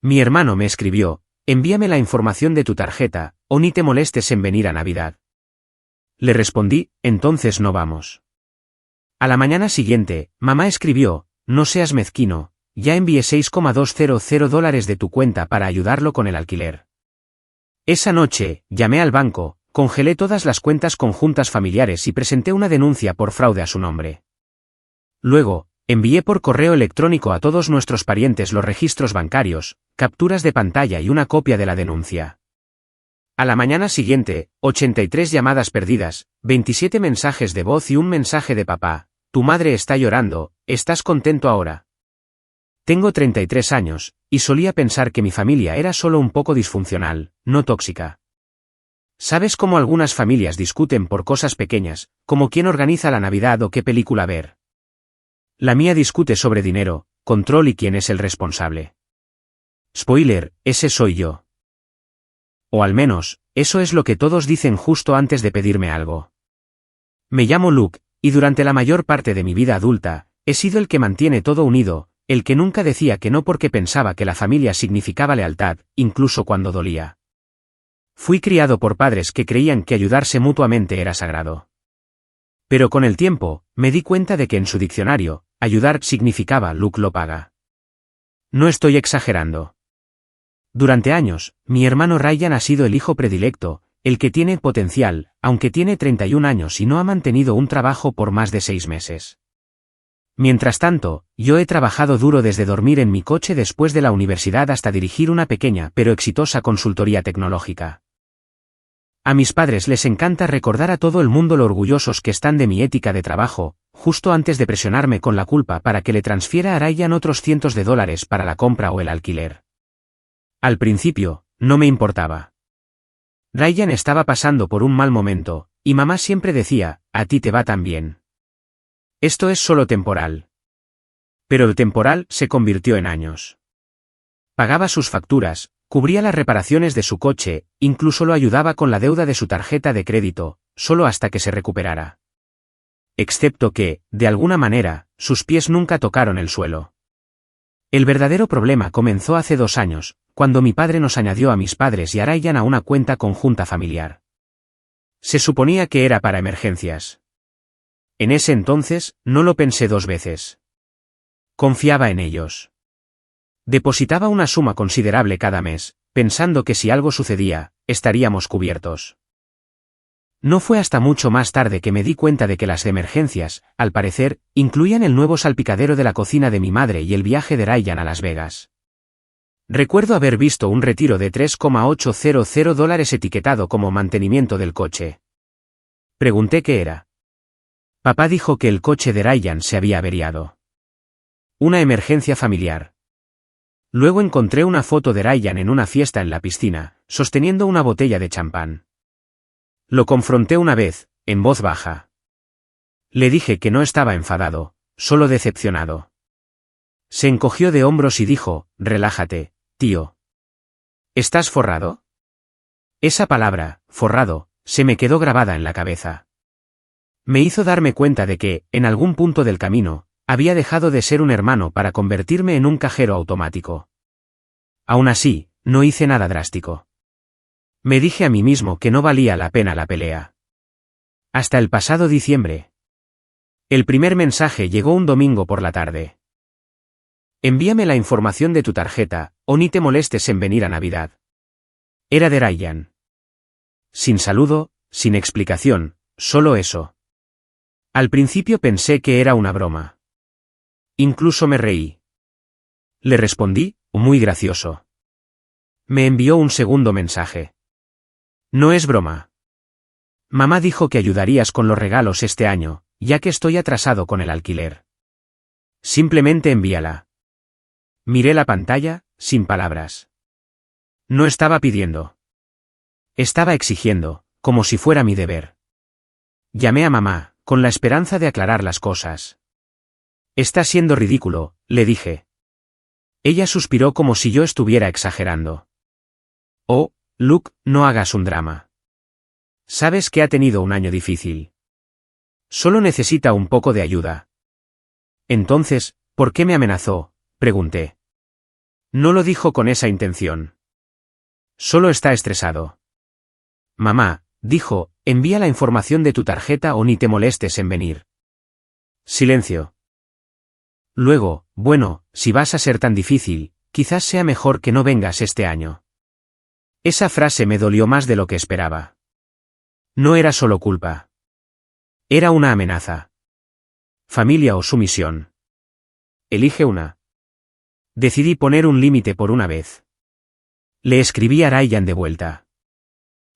Mi hermano me escribió, envíame la información de tu tarjeta, o ni te molestes en venir a Navidad. Le respondí, entonces no vamos. A la mañana siguiente, mamá escribió, no seas mezquino, ya envié $6,200 de tu cuenta para ayudarlo con el alquiler. Esa noche, llamé al banco, congelé todas las cuentas conjuntas familiares y presenté una denuncia por fraude a su nombre. Luego, envié por correo electrónico a todos nuestros parientes los registros bancarios, capturas de pantalla y una copia de la denuncia. A la mañana siguiente, 83 llamadas perdidas, 27 mensajes de voz y un mensaje de papá. Tu madre está llorando, ¿estás contento ahora? Tengo 33 años, y solía pensar que mi familia era solo un poco disfuncional, no tóxica. ¿Sabes cómo algunas familias discuten por cosas pequeñas, como quién organiza la Navidad o qué película ver? La mía discute sobre dinero, control y quién es el responsable. Spoiler, ese soy yo. O al menos, eso es lo que todos dicen justo antes de pedirme algo. Me llamo Luke, y durante la mayor parte de mi vida adulta, he sido el que mantiene todo unido, el que nunca decía que no porque pensaba que la familia significaba lealtad, incluso cuando dolía. Fui criado por padres que creían que ayudarse mutuamente era sagrado. Pero con el tiempo, me di cuenta de que en su diccionario, ayudar significaba Luke lo paga. No estoy exagerando. Durante años, mi hermano Ryan ha sido el hijo predilecto, el que tiene potencial, aunque tiene 31 años y no ha mantenido un trabajo por más de 6 meses. Mientras tanto, yo he trabajado duro desde dormir en mi coche después de la universidad hasta dirigir una pequeña pero exitosa consultoría tecnológica. A mis padres les encanta recordar a todo el mundo lo orgullosos que están de mi ética de trabajo, justo antes de presionarme con la culpa para que le transfiera a Ryan otros cientos de dólares para la compra o el alquiler. Al principio, no me importaba. Ryan estaba pasando por un mal momento, y mamá siempre decía, a ti te va tan bien. Esto es solo temporal. Pero el temporal se convirtió en años. Pagaba sus facturas, cubría las reparaciones de su coche, incluso lo ayudaba con la deuda de su tarjeta de crédito, solo hasta que se recuperara. Excepto que, de alguna manera, sus pies nunca tocaron el suelo. El verdadero problema comenzó hace 2 años, cuando mi padre nos añadió a mis padres y a Ryan a una cuenta conjunta familiar. Se suponía que era para emergencias. En ese entonces, no lo pensé 2 veces. Confiaba en ellos. Depositaba una suma considerable cada mes, pensando que si algo sucedía, estaríamos cubiertos. No fue hasta mucho más tarde que me di cuenta de que las emergencias, al parecer, incluían el nuevo salpicadero de la cocina de mi madre y el viaje de Ryan a Las Vegas. Recuerdo haber visto un retiro de $3,800 etiquetado como mantenimiento del coche. Pregunté qué era. Papá dijo que el coche de Ryan se había averiado. Una emergencia familiar. Luego encontré una foto de Ryan en una fiesta en la piscina, sosteniendo una botella de champán. Lo confronté una vez, en voz baja. Le dije que no estaba enfadado, solo decepcionado. Se encogió de hombros y dijo, relájate, tío. ¿Estás forrado? Esa palabra, forrado, se me quedó grabada en la cabeza. Me hizo darme cuenta de que, en algún punto del camino, había dejado de ser un hermano para convertirme en un cajero automático. Aún así, no hice nada drástico. Me dije a mí mismo que no valía la pena la pelea. Hasta el pasado diciembre. El primer mensaje llegó un domingo por la tarde. Envíame la información de tu tarjeta, o ni te molestes en venir a Navidad. Era de Ryan. Sin saludo, sin explicación, solo eso. Al principio pensé que era una broma. Incluso me reí. Le respondí, muy gracioso. Me envió un segundo mensaje. No es broma. Mamá dijo que ayudarías con los regalos este año, ya que estoy atrasado con el alquiler. Simplemente envíala. Miré la pantalla, sin palabras. No estaba pidiendo. Estaba exigiendo, como si fuera mi deber. Llamé a mamá, con la esperanza de aclarar las cosas. Está siendo ridículo, le dije. Ella suspiró como si yo estuviera exagerando. Oh, Luke, no hagas un drama. Sabes que ha tenido un año difícil. Solo necesita un poco de ayuda. Entonces, ¿por qué me amenazó?, pregunté. No lo dijo con esa intención. Solo está estresado. Mamá, dijo, envía la información de tu tarjeta o ni te molestes en venir. Silencio. Luego, bueno, si vas a ser tan difícil, quizás sea mejor que no vengas este año. Esa frase me dolió más de lo que esperaba. No era solo culpa. Era una amenaza. Familia o sumisión. Elige una. Decidí poner un límite por una vez. Le escribí a Ryan de vuelta.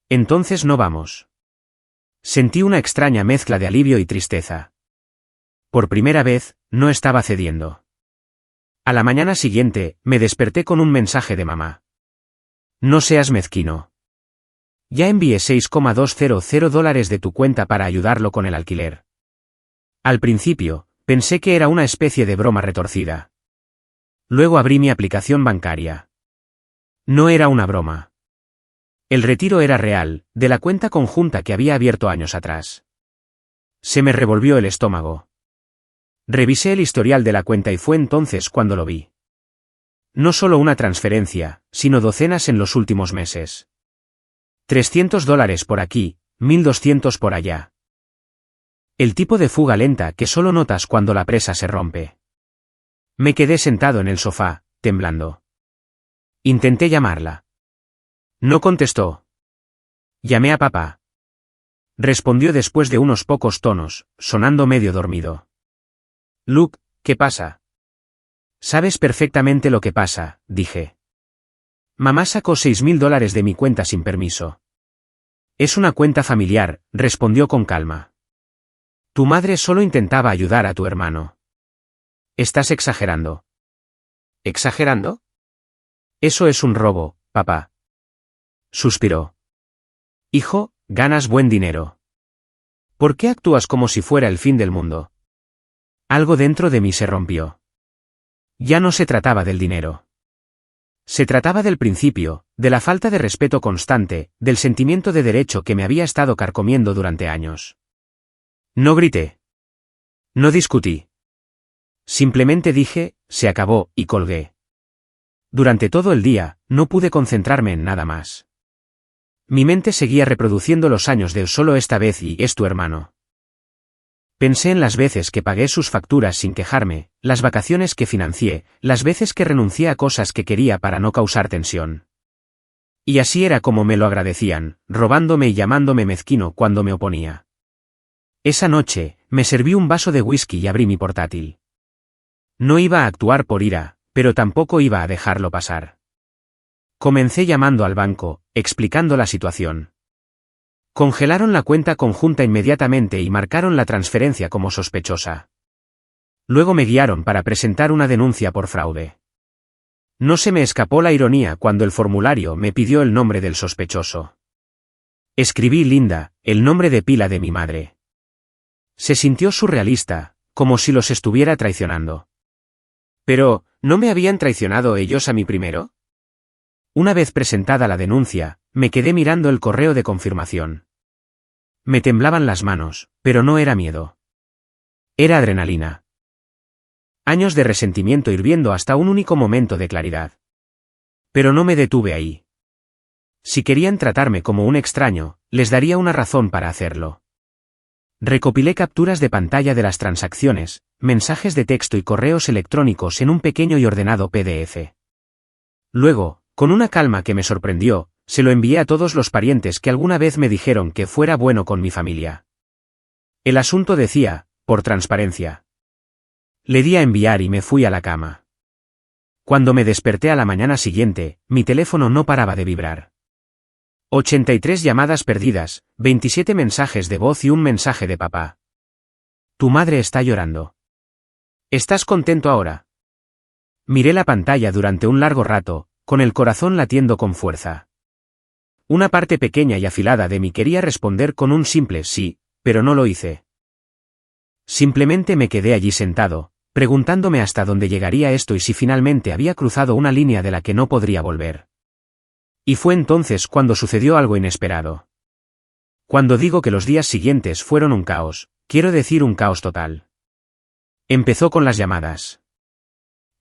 Entonces no vamos. Sentí una extraña mezcla de alivio y tristeza. Por primera vez, no estaba cediendo. A la mañana siguiente, me desperté con un mensaje de mamá. No seas mezquino. Ya envié $6,200 de tu cuenta para ayudarlo con el alquiler. Al principio, pensé que era una especie de broma retorcida. Luego abrí mi aplicación bancaria. No era una broma. El retiro era real, de la cuenta conjunta que había abierto años atrás. Se me revolvió el estómago. Revisé el historial de la cuenta y fue entonces cuando lo vi. No solo una transferencia, sino docenas en los últimos meses. $300 por aquí, 1.200 por allá. El tipo de fuga lenta que solo notas cuando la presa se rompe. Me quedé sentado en el sofá, temblando. Intenté llamarla. No contestó. Llamé a papá. Respondió después de unos pocos tonos, sonando medio dormido. Luke, ¿qué pasa? Sabes perfectamente lo que pasa, dije. Mamá sacó $6.000 de mi cuenta sin permiso. Es una cuenta familiar, respondió con calma. Tu madre solo intentaba ayudar a tu hermano. Estás exagerando. ¿Exagerando? Eso es un robo, papá. Suspiró. Hijo, ganas buen dinero. ¿Por qué actúas como si fuera el fin del mundo? Algo dentro de mí se rompió. Ya no se trataba del dinero. Se trataba del principio, de la falta de respeto constante, del sentimiento de derecho que me había estado carcomiendo durante años. No grité. No discutí. Simplemente dije, se acabó, y colgué. Durante todo el día, no pude concentrarme en nada más. Mi mente seguía reproduciendo los años de solo esta vez y es tu hermano. Pensé en las veces que pagué sus facturas sin quejarme, las vacaciones que financié, las veces que renuncié a cosas que quería para no causar tensión. Y así era como me lo agradecían, robándome y llamándome mezquino cuando me oponía. Esa noche, me serví un vaso de whisky y abrí mi portátil. No iba a actuar por ira, pero tampoco iba a dejarlo pasar. Comencé llamando al banco, explicando la situación. Congelaron la cuenta conjunta inmediatamente y marcaron la transferencia como sospechosa. Luego me guiaron para presentar una denuncia por fraude. No se me escapó la ironía cuando el formulario me pidió el nombre del sospechoso. Escribí Linda, el nombre de pila de mi madre. Se sintió surrealista, como si los estuviera traicionando. Pero, ¿no me habían traicionado ellos a mí primero? Una vez presentada la denuncia, me quedé mirando el correo de confirmación. Me temblaban las manos, pero no era miedo. Era adrenalina. Años de resentimiento hirviendo hasta un único momento de claridad. Pero no me detuve ahí. Si querían tratarme como un extraño, les daría una razón para hacerlo. Recopilé capturas de pantalla de las transacciones, mensajes de texto y correos electrónicos en un pequeño y ordenado PDF. Luego, con una calma que me sorprendió, se lo envié a todos los parientes que alguna vez me dijeron que fuera bueno con mi familia. El asunto decía, por transparencia. Le di a enviar y me fui a la cama. Cuando me desperté a la mañana siguiente, mi teléfono no paraba de vibrar. 83 llamadas perdidas, 27 mensajes de voz y un mensaje de papá. Tu madre está llorando. ¿Estás contento ahora? Miré la pantalla durante un largo rato, con el corazón latiendo con fuerza. Una parte pequeña y afilada de mí quería responder con un simple sí, pero no lo hice. Simplemente me quedé allí sentado, preguntándome hasta dónde llegaría esto y si finalmente había cruzado una línea de la que no podría volver. Y fue entonces cuando sucedió algo inesperado. Cuando digo que los días siguientes fueron un caos, quiero decir un caos total. Empezó con las llamadas.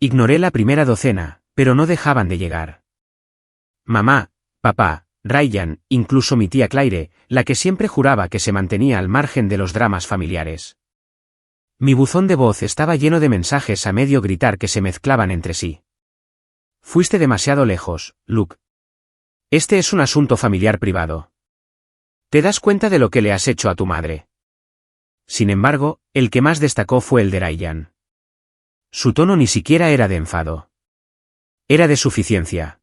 Ignoré la primera docena, pero no dejaban de llegar. Mamá, papá, Ryan, incluso mi tía Claire, la que siempre juraba que se mantenía al margen de los dramas familiares. Mi buzón de voz estaba lleno de mensajes a medio gritar que se mezclaban entre sí. Fuiste demasiado lejos, Luke. Este es un asunto familiar privado. ¿Te das cuenta de lo que le has hecho a tu madre? Sin embargo, el que más destacó fue el de Ryan. Su tono ni siquiera era de enfado. Era de suficiencia.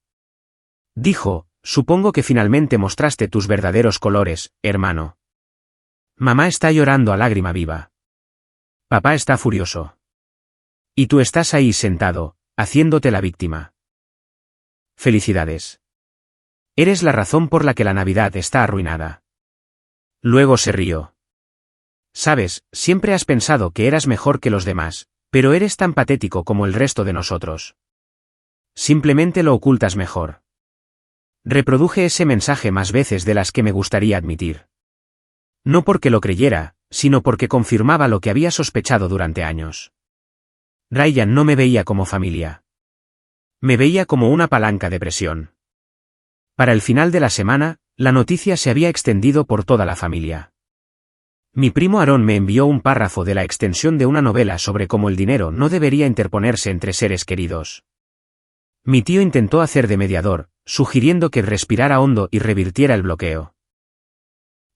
Dijo, supongo que finalmente mostraste tus verdaderos colores, hermano. Mamá está llorando a lágrima viva. Papá está furioso. Y tú estás ahí sentado, haciéndote la víctima. Felicidades. Eres la razón por la que la Navidad está arruinada. Luego se rió. Sabes, siempre has pensado que eras mejor que los demás, pero eres tan patético como el resto de nosotros. Simplemente lo ocultas mejor. Reproduje ese mensaje más veces de las que me gustaría admitir. No porque lo creyera, sino porque confirmaba lo que había sospechado durante años. Ryan no me veía como familia. Me veía como una palanca de presión. Para el final de la semana, la noticia se había extendido por toda la familia. Mi primo Aaron me envió un párrafo de la extensión de una novela sobre cómo el dinero no debería interponerse entre seres queridos. Mi tío intentó hacer de mediador, sugiriendo que respirara hondo y revirtiera el bloqueo.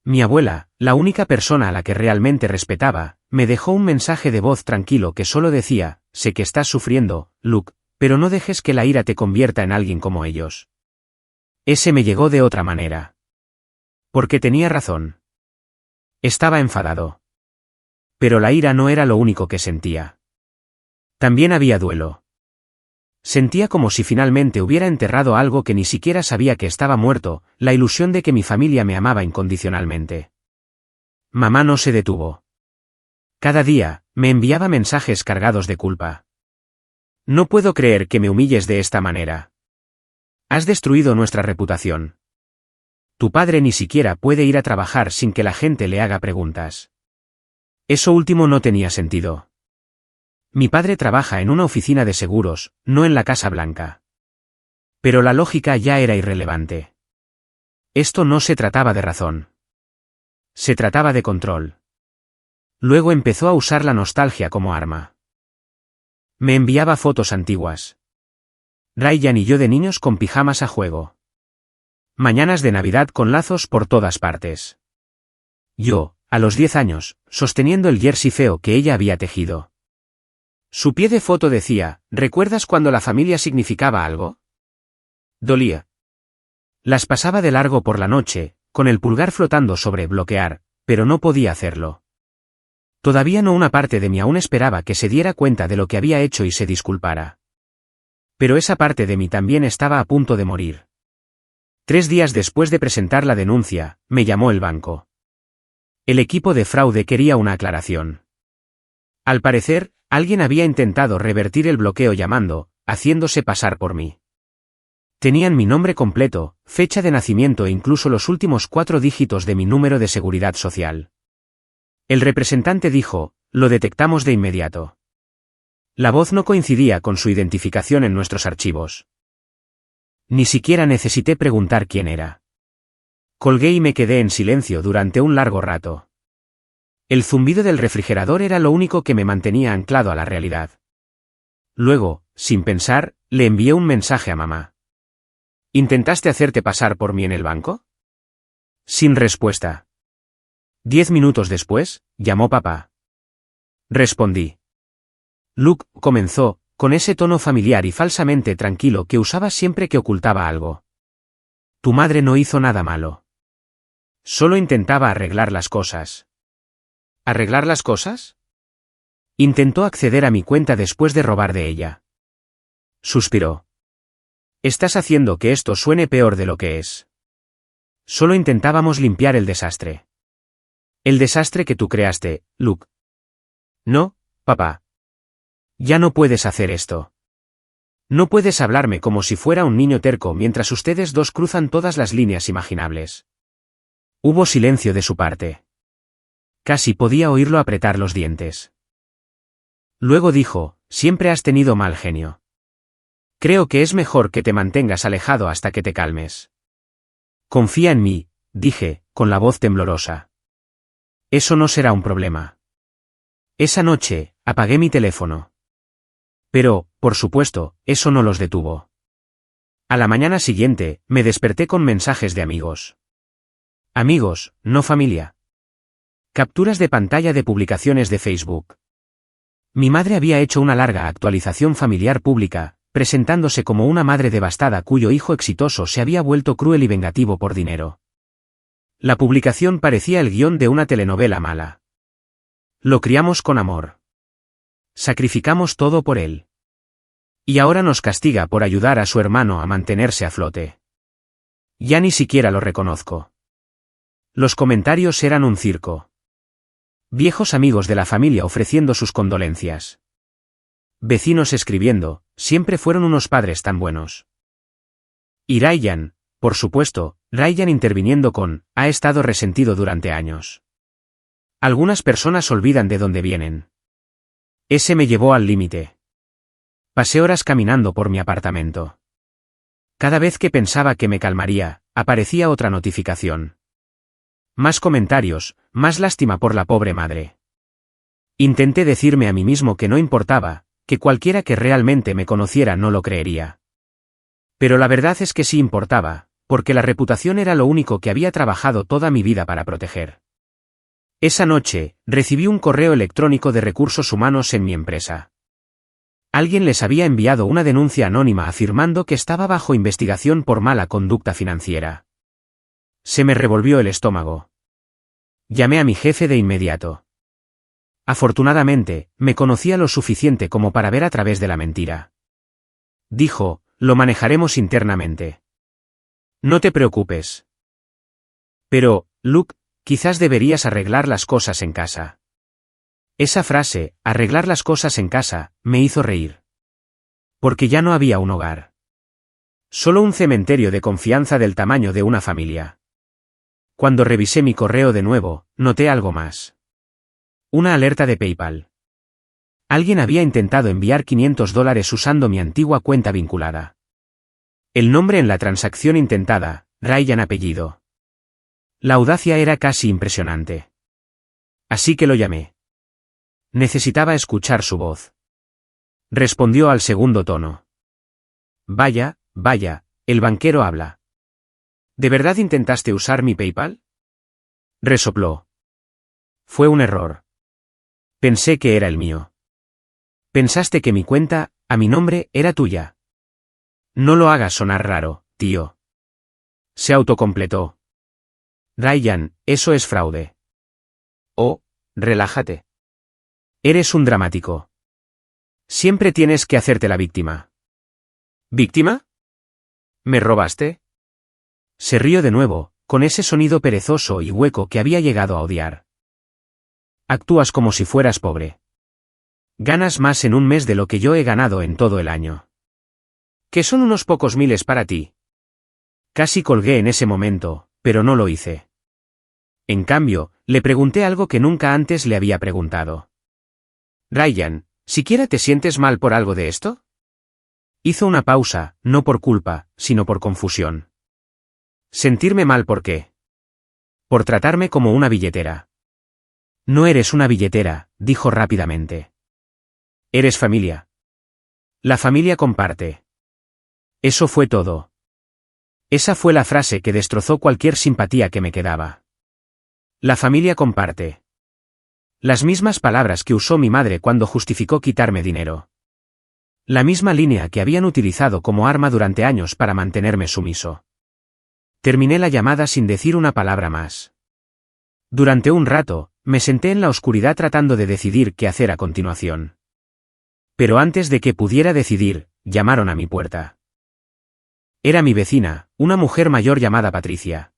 Mi abuela, la única persona a la que realmente respetaba, me dejó un mensaje de voz tranquilo que solo decía, sé que estás sufriendo, Luke, pero no dejes que la ira te convierta en alguien como ellos. Ese me llegó de otra manera. Porque tenía razón. Estaba enfadado. Pero la ira no era lo único que sentía. También había duelo. Sentía como si finalmente hubiera enterrado algo que ni siquiera sabía que estaba muerto, la ilusión de que mi familia me amaba incondicionalmente. Mamá no se detuvo. Cada día, me enviaba mensajes cargados de culpa. No puedo creer que me humilles de esta manera. Has destruido nuestra reputación. Tu padre ni siquiera puede ir a trabajar sin que la gente le haga preguntas. Eso último no tenía sentido. Mi padre trabaja en una oficina de seguros, no en la Casa Blanca. Pero la lógica ya era irrelevante. Esto no se trataba de razón. Se trataba de control. Luego empezó a usar la nostalgia como arma. Me enviaba fotos antiguas. Ryan y yo de niños con pijamas a juego. Mañanas de Navidad con lazos por todas partes. Yo, a los 10 años, sosteniendo el jersey feo que ella había tejido. Su pie de foto decía, ¿recuerdas cuando la familia significaba algo? Dolía. Las pasaba de largo por la noche, con el pulgar flotando sobre bloquear, pero no podía hacerlo. Todavía no una parte de mí aún esperaba que se diera cuenta de lo que había hecho y se disculpara. Pero esa parte de mí también estaba a punto de morir. 3 días después de presentar la denuncia, me llamó el banco. El equipo de fraude quería una aclaración. Al parecer, alguien había intentado revertir el bloqueo llamando, haciéndose pasar por mí. Tenían mi nombre completo, fecha de nacimiento e incluso los últimos 4 dígitos de mi número de seguridad social. El representante dijo, lo detectamos de inmediato. La voz no coincidía con su identificación en nuestros archivos. Ni siquiera necesité preguntar quién era. Colgué y me quedé en silencio durante un largo rato. El zumbido del refrigerador era lo único que me mantenía anclado a la realidad. Luego, sin pensar, le envié un mensaje a mamá. ¿Intentaste hacerte pasar por mí en el banco? Sin respuesta. 10 minutos después, llamó papá. Respondí. Luke, comenzó, con ese tono familiar y falsamente tranquilo que usaba siempre que ocultaba algo. Tu madre no hizo nada malo. Solo intentaba arreglar las cosas. ¿Arreglar las cosas? Intentó acceder a mi cuenta después de robar de ella. Suspiró. Estás haciendo que esto suene peor de lo que es. Solo intentábamos limpiar el desastre. El desastre que tú creaste, Luke. No, papá. Ya no puedes hacer esto. No puedes hablarme como si fuera un niño terco mientras ustedes dos cruzan todas las líneas imaginables. Hubo silencio de su parte. Casi podía oírlo apretar los dientes. Luego dijo, siempre has tenido mal genio. Creo que es mejor que te mantengas alejado hasta que te calmes. Confía en mí, dije, con la voz temblorosa. Eso no será un problema. Esa noche, apagué mi teléfono. Pero, por supuesto, eso no los detuvo. A la mañana siguiente, me desperté con mensajes de amigos. Amigos, no familia. Capturas de pantalla de publicaciones de Facebook. Mi madre había hecho una larga actualización familiar pública, presentándose como una madre devastada cuyo hijo exitoso se había vuelto cruel y vengativo por dinero. La publicación parecía el guión de una telenovela mala. Lo criamos con amor. Sacrificamos todo por él. Y ahora nos castiga por ayudar a su hermano a mantenerse a flote. Ya ni siquiera lo reconozco. Los comentarios eran un circo. Viejos amigos de la familia ofreciendo sus condolencias. Vecinos escribiendo, siempre fueron unos padres tan buenos. Y Ryan, por supuesto, Ryan interviniendo con, ha estado resentido durante años. Algunas personas olvidan de dónde vienen. Ese me llevó al límite. Pasé horas caminando por mi apartamento. Cada vez que pensaba que me calmaría, aparecía otra notificación. Más comentarios, más lástima por la pobre madre. Intenté decirme a mí mismo que no importaba, que cualquiera que realmente me conociera no lo creería. Pero la verdad es que sí importaba, porque la reputación era lo único que había trabajado toda mi vida para proteger. Esa noche, recibí un correo electrónico de recursos humanos en mi empresa. Alguien les había enviado una denuncia anónima afirmando que estaba bajo investigación por mala conducta financiera. Se me revolvió el estómago. Llamé a mi jefe de inmediato. Afortunadamente, me conocía lo suficiente como para ver a través de la mentira. Dijo, lo manejaremos internamente. No te preocupes. Pero, Luke, quizás deberías arreglar las cosas en casa. Esa frase, arreglar las cosas en casa, me hizo reír. Porque ya no había un hogar. Solo un cementerio de confianza del tamaño de una familia. Cuando revisé mi correo de nuevo, noté algo más. Una alerta de PayPal. Alguien había intentado enviar $500 usando mi antigua cuenta vinculada. El nombre en la transacción intentada, Ryan apellido. La audacia era casi impresionante. Así que lo llamé. Necesitaba escuchar su voz. Respondió al segundo tono. Vaya, el banquero habla. ¿De verdad intentaste usar mi PayPal? Resopló. Fue un error. Pensé que era el mío. Pensaste que mi cuenta, a mi nombre, era tuya. No lo hagas sonar raro, tío. Se autocompletó. Ryan, eso es fraude. Oh, relájate. Eres un dramático. Siempre tienes que hacerte la víctima. ¿Víctima? ¿Me robaste? Se rió de nuevo, con ese sonido perezoso y hueco que había llegado a odiar. Actúas como si fueras pobre. Ganas más en un mes de lo que yo he ganado en todo el año. Que son unos pocos miles para ti. Casi colgué en ese momento, pero no lo hice. En cambio, le pregunté algo que nunca antes le había preguntado. Ryan, ¿siquiera te sientes mal por algo de esto? Hizo una pausa, no por culpa, sino por confusión. ¿Sentirme mal por qué? Por tratarme como una billetera. No eres una billetera, dijo rápidamente. Eres familia. La familia comparte. Eso fue todo. Esa fue la frase que destrozó cualquier simpatía que me quedaba. La familia comparte. Las mismas palabras que usó mi madre cuando justificó quitarme dinero. La misma línea que habían utilizado como arma durante años para mantenerme sumiso. Terminé la llamada sin decir una palabra más. Durante un rato, me senté en la oscuridad tratando de decidir qué hacer a continuación. Pero antes de que pudiera decidir, llamaron a mi puerta. Era mi vecina, una mujer mayor llamada Patricia.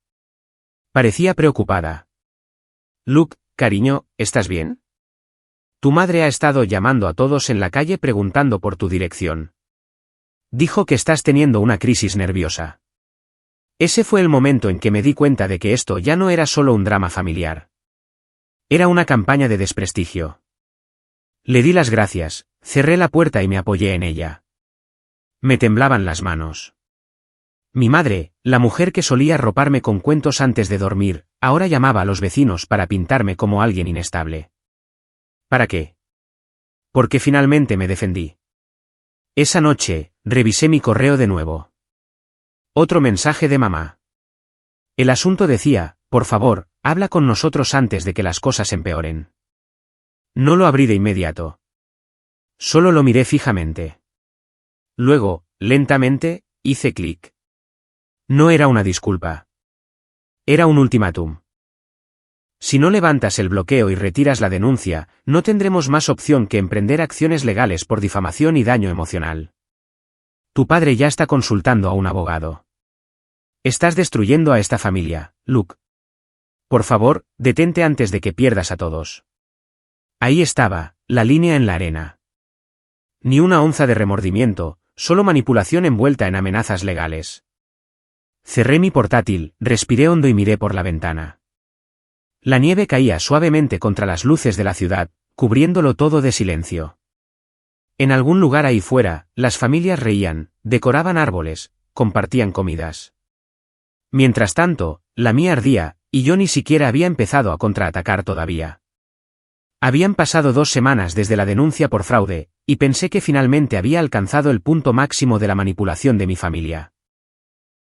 Parecía preocupada. Luke, cariño, ¿estás bien? Tu madre ha estado llamando a todos en la calle preguntando por tu dirección. Dijo que estás teniendo una crisis nerviosa. Ese fue el momento en que me di cuenta de que esto ya no era solo un drama familiar. Era una campaña de desprestigio. Le di las gracias, cerré la puerta y me apoyé en ella. Me temblaban las manos. Mi madre, la mujer que solía arroparme con cuentos antes de dormir, ahora llamaba a los vecinos para pintarme como alguien inestable. ¿Para qué? Porque finalmente me defendí. Esa noche, revisé mi correo de nuevo. Otro mensaje de mamá. El asunto decía, por favor, habla con nosotros antes de que las cosas empeoren. No lo abrí de inmediato. Solo lo miré fijamente. Luego, lentamente, hice clic. No era una disculpa. Era un ultimátum. Si no levantas el bloqueo y retiras la denuncia, no tendremos más opción que emprender acciones legales por difamación y daño emocional. Tu padre ya está consultando a un abogado. Estás destruyendo a esta familia, Luke. Por favor, detente antes de que pierdas a todos. Ahí estaba, la línea en la arena. Ni una onza de remordimiento, solo manipulación envuelta en amenazas legales. Cerré mi portátil, respiré hondo y miré por la ventana. La nieve caía suavemente contra las luces de la ciudad, cubriéndolo todo de silencio. En algún lugar ahí fuera, las familias reían, decoraban árboles, compartían comidas. Mientras tanto, la mía ardía, y yo ni siquiera había empezado a contraatacar todavía. Habían pasado 2 semanas desde la denuncia por fraude, y pensé que finalmente había alcanzado el punto máximo de la manipulación de mi familia.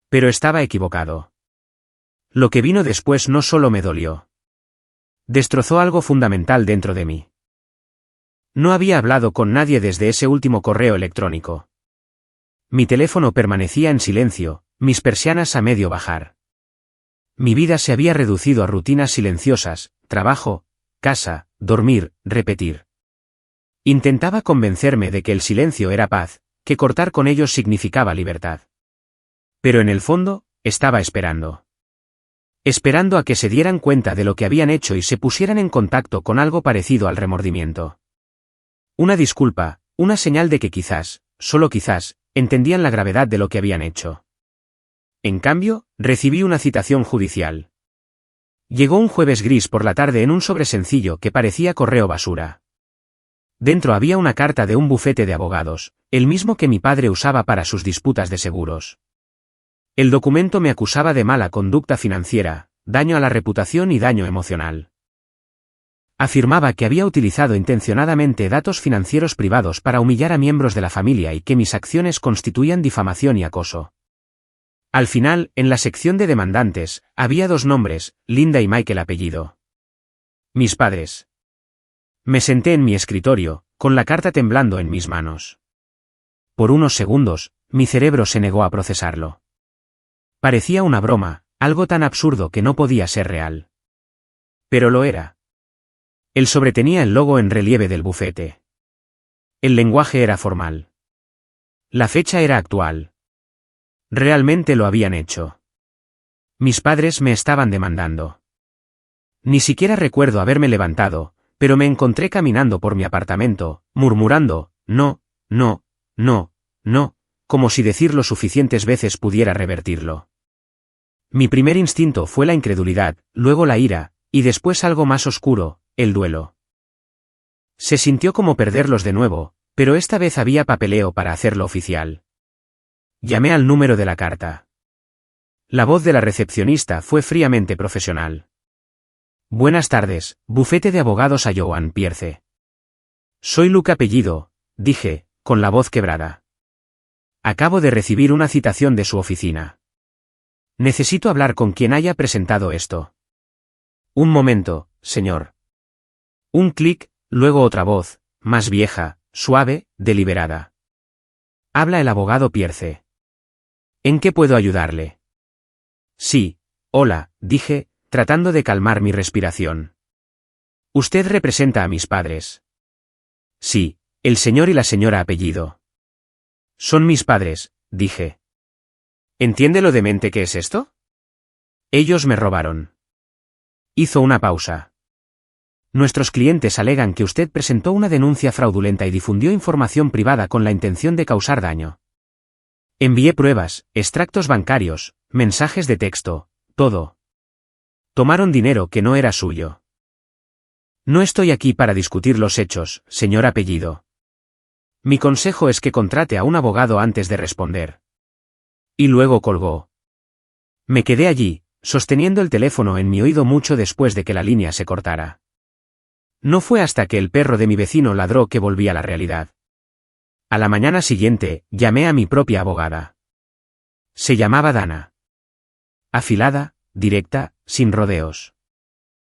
Pero estaba equivocado. Lo que vino después no solo me dolió. Destrozó algo fundamental dentro de mí. No había hablado con nadie desde ese último correo electrónico. Mi teléfono permanecía en silencio, mis persianas a medio bajar. Mi vida se había reducido a rutinas silenciosas, trabajo, casa, dormir, repetir. Intentaba convencerme de que el silencio era paz, que cortar con ellos significaba libertad. Pero en el fondo, estaba esperando. Esperando a que se dieran cuenta de lo que habían hecho y se pusieran en contacto con algo parecido al remordimiento. Una disculpa, una señal de que quizás, solo quizás, entendían la gravedad de lo que habían hecho. En cambio, recibí una citación judicial. Llegó un jueves gris por la tarde en un sobre sencillo que parecía correo basura. Dentro había una carta de un bufete de abogados, el mismo que mi padre usaba para sus disputas de seguros. El documento me acusaba de mala conducta financiera, daño a la reputación y daño emocional. Afirmaba que había utilizado intencionadamente datos financieros privados para humillar a miembros de la familia y que mis acciones constituían difamación y acoso. Al final, en la sección de demandantes, había 2 nombres, Linda y Michael apellido. Mis padres. Me senté en mi escritorio, con la carta temblando en mis manos. Por unos segundos, mi cerebro se negó a procesarlo. Parecía una broma, algo tan absurdo que no podía ser real. Pero lo era. El sobre tenía el logo en relieve del bufete. El lenguaje era formal. La fecha era actual. Realmente lo habían hecho. Mis padres me estaban demandando. Ni siquiera recuerdo haberme levantado, pero me encontré caminando por mi apartamento, murmurando, no, no, no, no, como si decirlo suficientes veces pudiera revertirlo. Mi primer instinto fue la incredulidad, luego la ira, y después algo más oscuro, el duelo. Se sintió como perderlos de nuevo, pero esta vez había papeleo para hacerlo oficial. Llamé al número de la carta. La voz de la recepcionista fue fríamente profesional. Buenas tardes, bufete de abogados a Joan Pierce. Soy Luke apellido, dije, con la voz quebrada. Acabo de recibir una citación de su oficina. Necesito hablar con quien haya presentado esto. Un momento, señor. Un clic, luego otra voz, más vieja, suave, deliberada. Habla el abogado Pierce. ¿En qué puedo ayudarle? Sí, hola, dije, tratando de calmar mi respiración. Usted representa a mis padres. Sí, el señor y la señora apellido. Son mis padres, dije. ¿Entiende lo demente que es esto? Ellos me robaron. Hizo una pausa. Nuestros clientes alegan que usted presentó una denuncia fraudulenta y difundió información privada con la intención de causar daño. Envié pruebas, extractos bancarios, mensajes de texto, todo. Tomaron dinero que no era suyo. No estoy aquí para discutir los hechos, señor apellido. Mi consejo es que contrate a un abogado antes de responder. Y luego colgó. Me quedé allí, sosteniendo el teléfono en mi oído mucho después de que la línea se cortara. No fue hasta que el perro de mi vecino ladró que volví a la realidad. A la mañana siguiente, llamé a mi propia abogada. Se llamaba Dana. Afilada, directa, sin rodeos.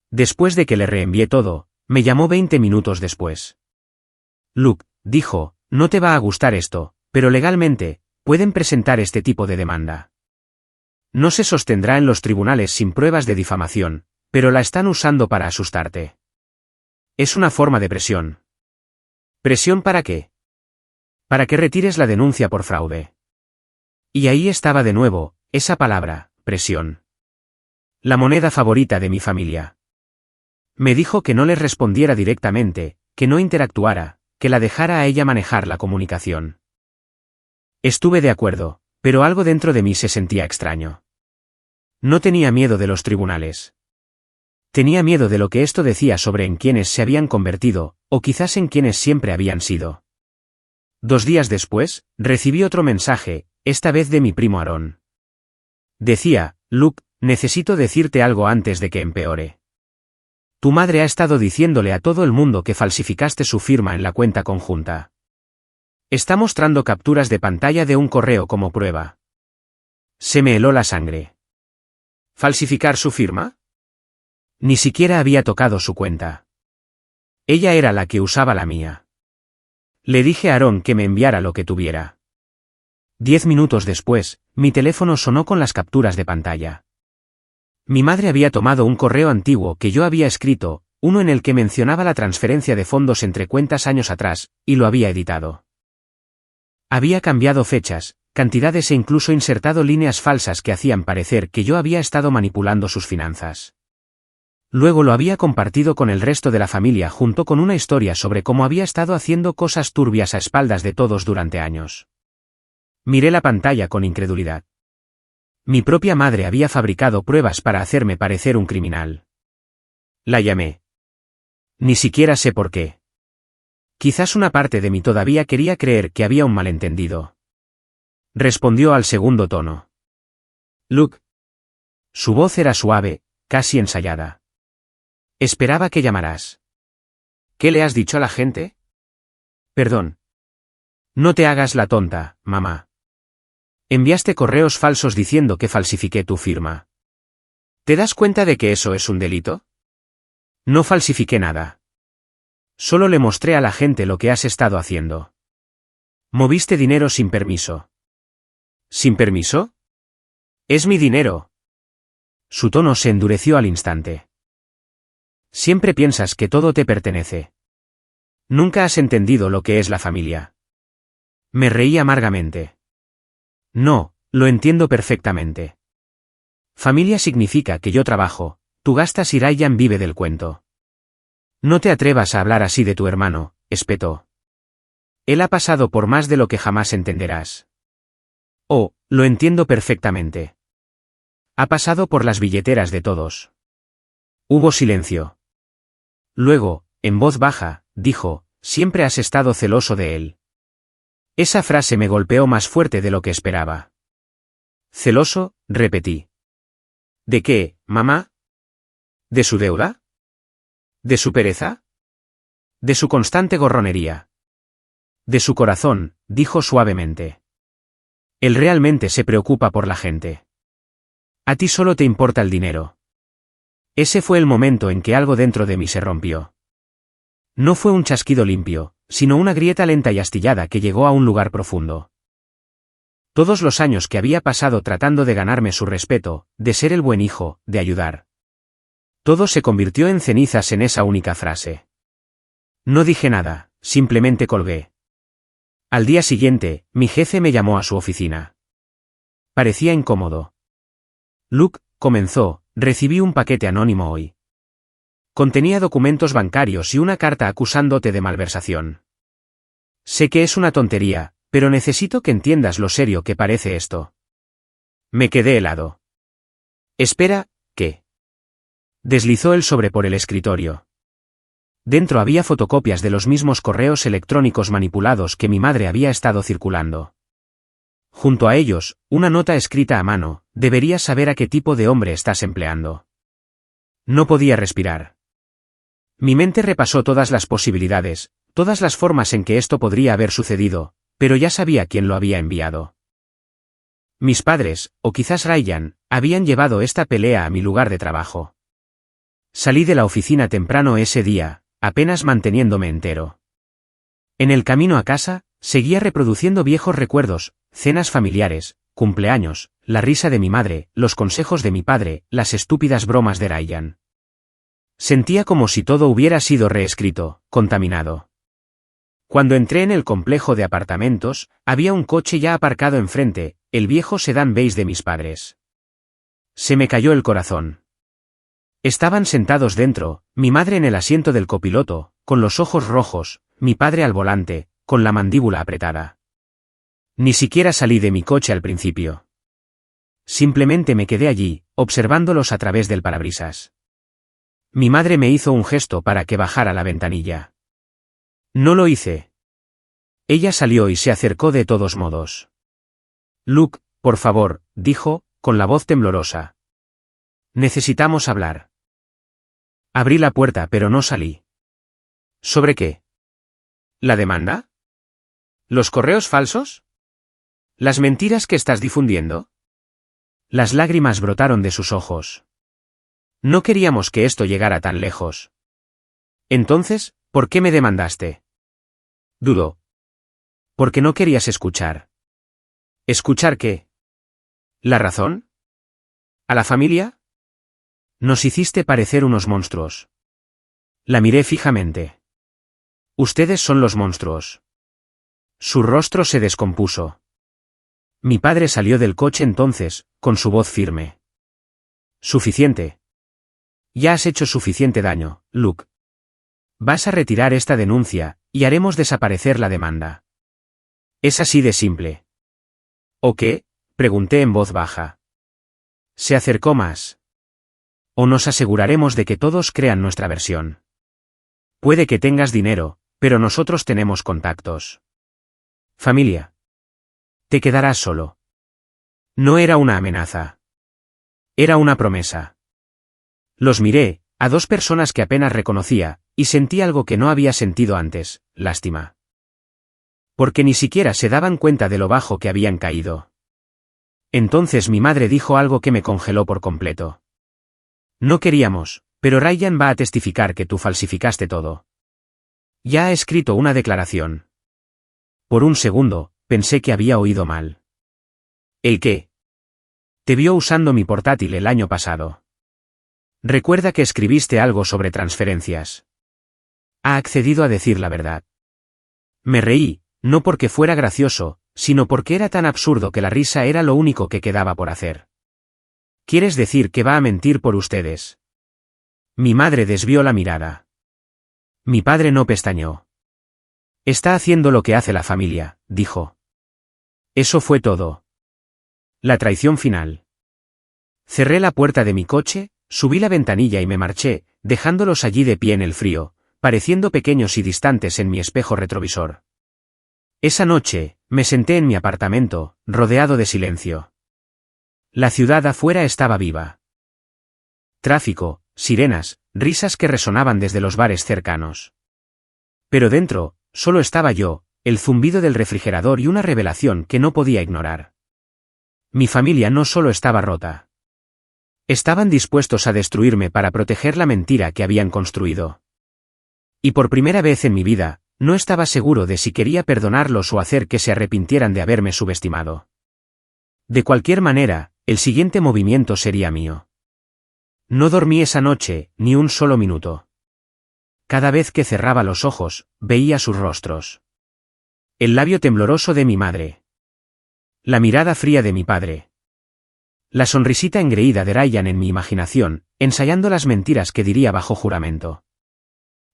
Después de que le reenvié todo, me llamó 20 minutos después. Luke, dijo, no te va a gustar esto, pero legalmente, pueden presentar este tipo de demanda. No se sostendrá en los tribunales sin pruebas de difamación, pero la están usando para asustarte. Es una forma de presión. ¿Presión para qué? Para que retires la denuncia por fraude. Y ahí estaba de nuevo, esa palabra, presión. La moneda favorita de mi familia. Me dijo que no les respondiera directamente, que no interactuara, que la dejara a ella manejar la comunicación. Estuve de acuerdo, pero algo dentro de mí se sentía extraño. No tenía miedo de los tribunales. Tenía miedo de lo que esto decía sobre en quienes se habían convertido, o quizás en quienes siempre habían sido. 2 días después, recibí otro mensaje, esta vez de mi primo Aarón. Decía, Luke, necesito decirte algo antes de que empeore. Tu madre ha estado diciéndole a todo el mundo que falsificaste su firma en la cuenta conjunta. Está mostrando capturas de pantalla de un correo como prueba. Se me heló la sangre. ¿Falsificar su firma? Ni siquiera había tocado su cuenta. Ella era la que usaba la mía. Le dije a Aarón que me enviara lo que tuviera. 10 minutos después, mi teléfono sonó con las capturas de pantalla. Mi madre había tomado un correo antiguo que yo había escrito, uno en el que mencionaba la transferencia de fondos entre cuentas años atrás, y lo había editado. Había cambiado fechas, cantidades e incluso insertado líneas falsas que hacían parecer que yo había estado manipulando sus finanzas. Luego lo había compartido con el resto de la familia junto con una historia sobre cómo había estado haciendo cosas turbias a espaldas de todos durante años. Miré la pantalla con incredulidad. Mi propia madre había fabricado pruebas para hacerme parecer un criminal. La llamé. Ni siquiera sé por qué. Quizás una parte de mí todavía quería creer que había un malentendido. Respondió al segundo tono. Luke. Su voz era suave, casi ensayada. Esperaba que llamaras. ¿Qué le has dicho a la gente? Perdón. No te hagas la tonta, mamá. Enviaste correos falsos diciendo que falsifiqué tu firma. ¿Te das cuenta de que eso es un delito? No falsifiqué nada. Solo le mostré a la gente lo que has estado haciendo. Moviste dinero sin permiso. ¿Sin permiso? Es mi dinero. Su tono se endureció al instante. Siempre piensas que todo te pertenece. Nunca has entendido lo que es la familia. Me reí amargamente. No, lo entiendo perfectamente. Familia significa que yo trabajo, tú gastas y Ryan vive del cuento. No te atrevas a hablar así de tu hermano, espetó. Él ha pasado por más de lo que jamás entenderás. Oh, lo entiendo perfectamente. Ha pasado por las billeteras de todos. Hubo silencio. Luego, en voz baja, dijo, siempre has estado celoso de él. Esa frase me golpeó más fuerte de lo que esperaba. ¿Celoso?, repetí. ¿De qué, mamá? ¿De su deuda? ¿De su pereza? ¿De su constante gorronería? De su corazón, dijo suavemente. Él realmente se preocupa por la gente. A ti solo te importa el dinero. Ese fue el momento en que algo dentro de mí se rompió. No fue un chasquido limpio, sino una grieta lenta y astillada que llegó a un lugar profundo. Todos los años que había pasado tratando de ganarme su respeto, de ser el buen hijo, de ayudar. Todo se convirtió en cenizas en esa única frase. No dije nada, simplemente colgué. Al día siguiente, mi jefe me llamó a su oficina. Parecía incómodo. Luke, comenzó, recibí un paquete anónimo hoy. Contenía documentos bancarios y una carta acusándote de malversación. Sé que es una tontería, pero necesito que entiendas lo serio que parece esto. Me quedé helado. Espera, ¿qué? Deslizó el sobre por el escritorio. Dentro había fotocopias de los mismos correos electrónicos manipulados que mi madre había estado circulando. Junto a ellos, una nota escrita a mano: deberías saber a qué tipo de hombre estás empleando. No podía respirar. Mi mente repasó todas las posibilidades, todas las formas en que esto podría haber sucedido, pero ya sabía quién lo había enviado. Mis padres, o quizás Ryan, habían llevado esta pelea a mi lugar de trabajo. Salí de la oficina temprano ese día, apenas manteniéndome entero. En el camino a casa, seguía reproduciendo viejos recuerdos, cenas familiares, cumpleaños, la risa de mi madre, los consejos de mi padre, las estúpidas bromas de Ryan. Sentía como si todo hubiera sido reescrito, contaminado. Cuando entré en el complejo de apartamentos, había un coche ya aparcado enfrente, el viejo sedán beige de mis padres. Se me cayó el corazón. Estaban sentados dentro, mi madre en el asiento del copiloto, con los ojos rojos, mi padre al volante, con la mandíbula apretada. Ni siquiera salí de mi coche al principio. Simplemente me quedé allí, observándolos a través del parabrisas. Mi madre me hizo un gesto para que bajara la ventanilla. No lo hice. Ella salió y se acercó de todos modos. Luke, por favor, dijo, con la voz temblorosa. Necesitamos hablar. Abrí la puerta pero no salí. ¿Sobre qué? ¿La demanda? ¿Los correos falsos? ¿Las mentiras que estás difundiendo? Las lágrimas brotaron de sus ojos. No queríamos que esto llegara tan lejos. Entonces, ¿por qué me demandaste? Dudó. Porque no querías escuchar. ¿Escuchar qué? ¿La razón? ¿A la familia? Nos hiciste parecer unos monstruos. La miré fijamente. Ustedes son los monstruos. Su rostro se descompuso. Mi padre salió del coche entonces, con su voz firme. Suficiente. Ya has hecho suficiente daño, Luke. Vas a retirar esta denuncia, y haremos desaparecer la demanda. Es así de simple. ¿O qué? Pregunté en voz baja. Se acercó más. O nos aseguraremos de que todos crean nuestra versión. Puede que tengas dinero, pero nosotros tenemos contactos. Familia. Te quedarás solo. No era una amenaza. Era una promesa. Los miré, a dos personas que apenas reconocía, y sentí algo que no había sentido antes: lástima. Porque ni siquiera se daban cuenta de lo bajo que habían caído. Entonces mi madre dijo algo que me congeló por completo. No queríamos, pero Ryan va a testificar que tú falsificaste todo. Ya ha escrito una declaración. Por un segundo, pensé que había oído mal. ¿El qué? Te vio usando mi portátil el año pasado. Recuerda que escribiste algo sobre transferencias. Ha accedido a decir la verdad. Me reí, no porque fuera gracioso, sino porque era tan absurdo que la risa era lo único que quedaba por hacer. ¿Quieres decir que va a mentir por ustedes? Mi madre desvió la mirada. Mi padre no pestañeó. Está haciendo lo que hace la familia, dijo. Eso fue todo. La traición final. Cerré la puerta de mi coche, subí la ventanilla y me marché, dejándolos allí de pie en el frío, pareciendo pequeños y distantes en mi espejo retrovisor. Esa noche, me senté en mi apartamento, rodeado de silencio. La ciudad afuera estaba viva. Tráfico, sirenas, risas que resonaban desde los bares cercanos. Pero dentro, solo estaba yo, el zumbido del refrigerador y una revelación que no podía ignorar. Mi familia no solo estaba rota. Estaban dispuestos a destruirme para proteger la mentira que habían construido. Y por primera vez en mi vida, no estaba seguro de si quería perdonarlos o hacer que se arrepintieran de haberme subestimado. De cualquier manera, el siguiente movimiento sería mío. No dormí esa noche, ni un solo minuto. Cada vez que cerraba los ojos, veía sus rostros. El labio tembloroso de mi madre. La mirada fría de mi padre. La sonrisita engreída de Ryan en mi imaginación, ensayando las mentiras que diría bajo juramento.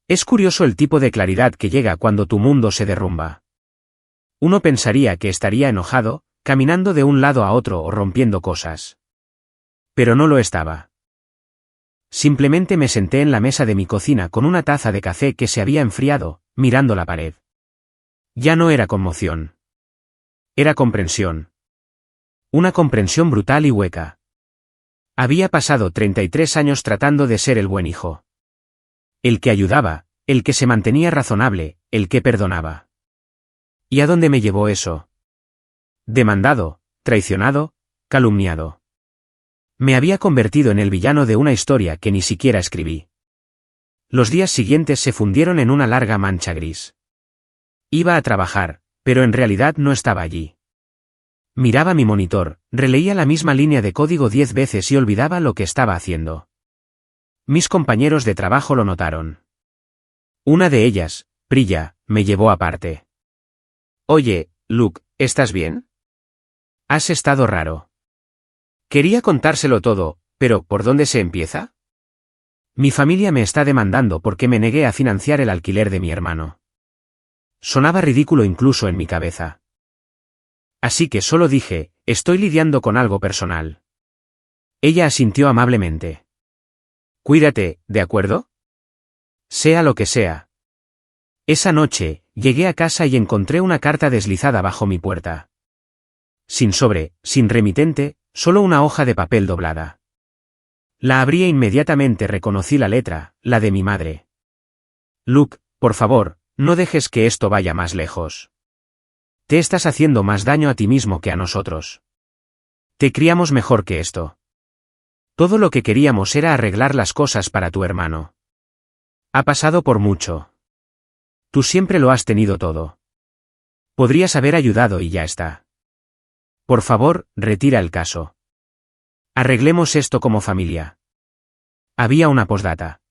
Es curioso el tipo de claridad que llega cuando tu mundo se derrumba. Uno pensaría que estaría enojado, caminando de un lado a otro o rompiendo cosas. Pero no lo estaba. Simplemente me senté en la mesa de mi cocina con una taza de café que se había enfriado, mirando la pared. Ya no era conmoción. Era comprensión. Una comprensión brutal y hueca. Había pasado 33 años tratando de ser el buen hijo. El que ayudaba, el que se mantenía razonable, el que perdonaba. ¿Y a dónde me llevó eso? Demandado, traicionado, calumniado. Me había convertido en el villano de una historia que ni siquiera escribí. Los días siguientes se fundieron en una larga mancha gris. Iba a trabajar, pero en realidad no estaba allí. Miraba mi monitor, releía la misma línea de código 10 veces y olvidaba lo que estaba haciendo. Mis compañeros de trabajo lo notaron. Una de ellas, Priya, me llevó aparte. Oye, Luke, ¿estás bien? Has estado raro. Quería contárselo todo, pero ¿por dónde se empieza? Mi familia me está demandando porque me negué a financiar el alquiler de mi hermano. Sonaba ridículo incluso en mi cabeza. Así que solo dije, estoy lidiando con algo personal. Ella asintió amablemente. Cuídate, ¿de acuerdo? Sea lo que sea. Esa noche, llegué a casa y encontré una carta deslizada bajo mi puerta. Sin sobre, sin remitente, solo una hoja de papel doblada. La abrí e inmediatamente reconocí la letra, la de mi madre. Luke, por favor, no dejes que esto vaya más lejos. Te estás haciendo más daño a ti mismo que a nosotros. Te criamos mejor que esto. Todo lo que queríamos era arreglar las cosas para tu hermano. Ha pasado por mucho. Tú siempre lo has tenido todo. Podrías haber ayudado y ya está. Por favor, retira el caso. Arreglemos esto como familia. Había una postdata.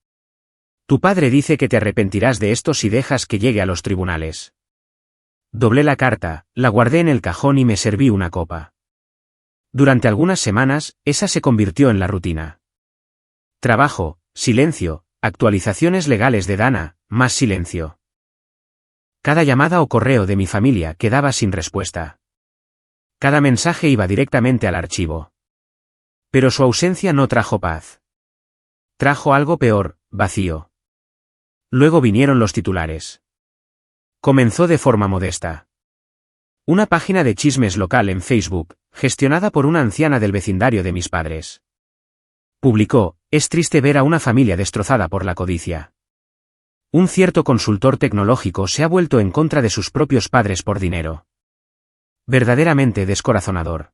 Tu padre dice que te arrepentirás de esto si dejas que llegue a los tribunales. Doblé la carta, la guardé en el cajón y me serví una copa. Durante algunas semanas, esa se convirtió en la rutina. Trabajo, silencio, actualizaciones legales de Dana, más silencio. Cada llamada o correo de mi familia quedaba sin respuesta. Cada mensaje iba directamente al archivo. Pero su ausencia no trajo paz. Trajo algo peor, vacío. Luego vinieron los titulares. Comenzó de forma modesta. Una página de chismes local en Facebook, gestionada por una anciana del vecindario de mis padres. Publicó, es triste ver a una familia destrozada por la codicia. Un cierto consultor tecnológico se ha vuelto en contra de sus propios padres por dinero. Verdaderamente descorazonador.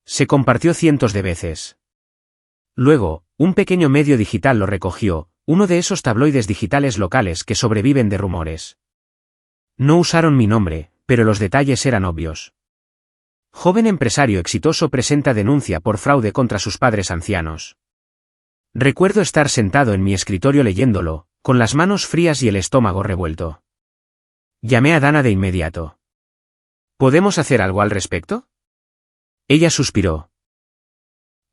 Se compartió cientos de veces. Luego, un pequeño medio digital lo recogió, uno de esos tabloides digitales locales que sobreviven de rumores. No usaron mi nombre, pero los detalles eran obvios. Joven empresario exitoso presenta denuncia por fraude contra sus padres ancianos. Recuerdo estar sentado en mi escritorio leyéndolo, con las manos frías y el estómago revuelto. Llamé a Dana de inmediato. ¿Podemos hacer algo al respecto? Ella suspiró.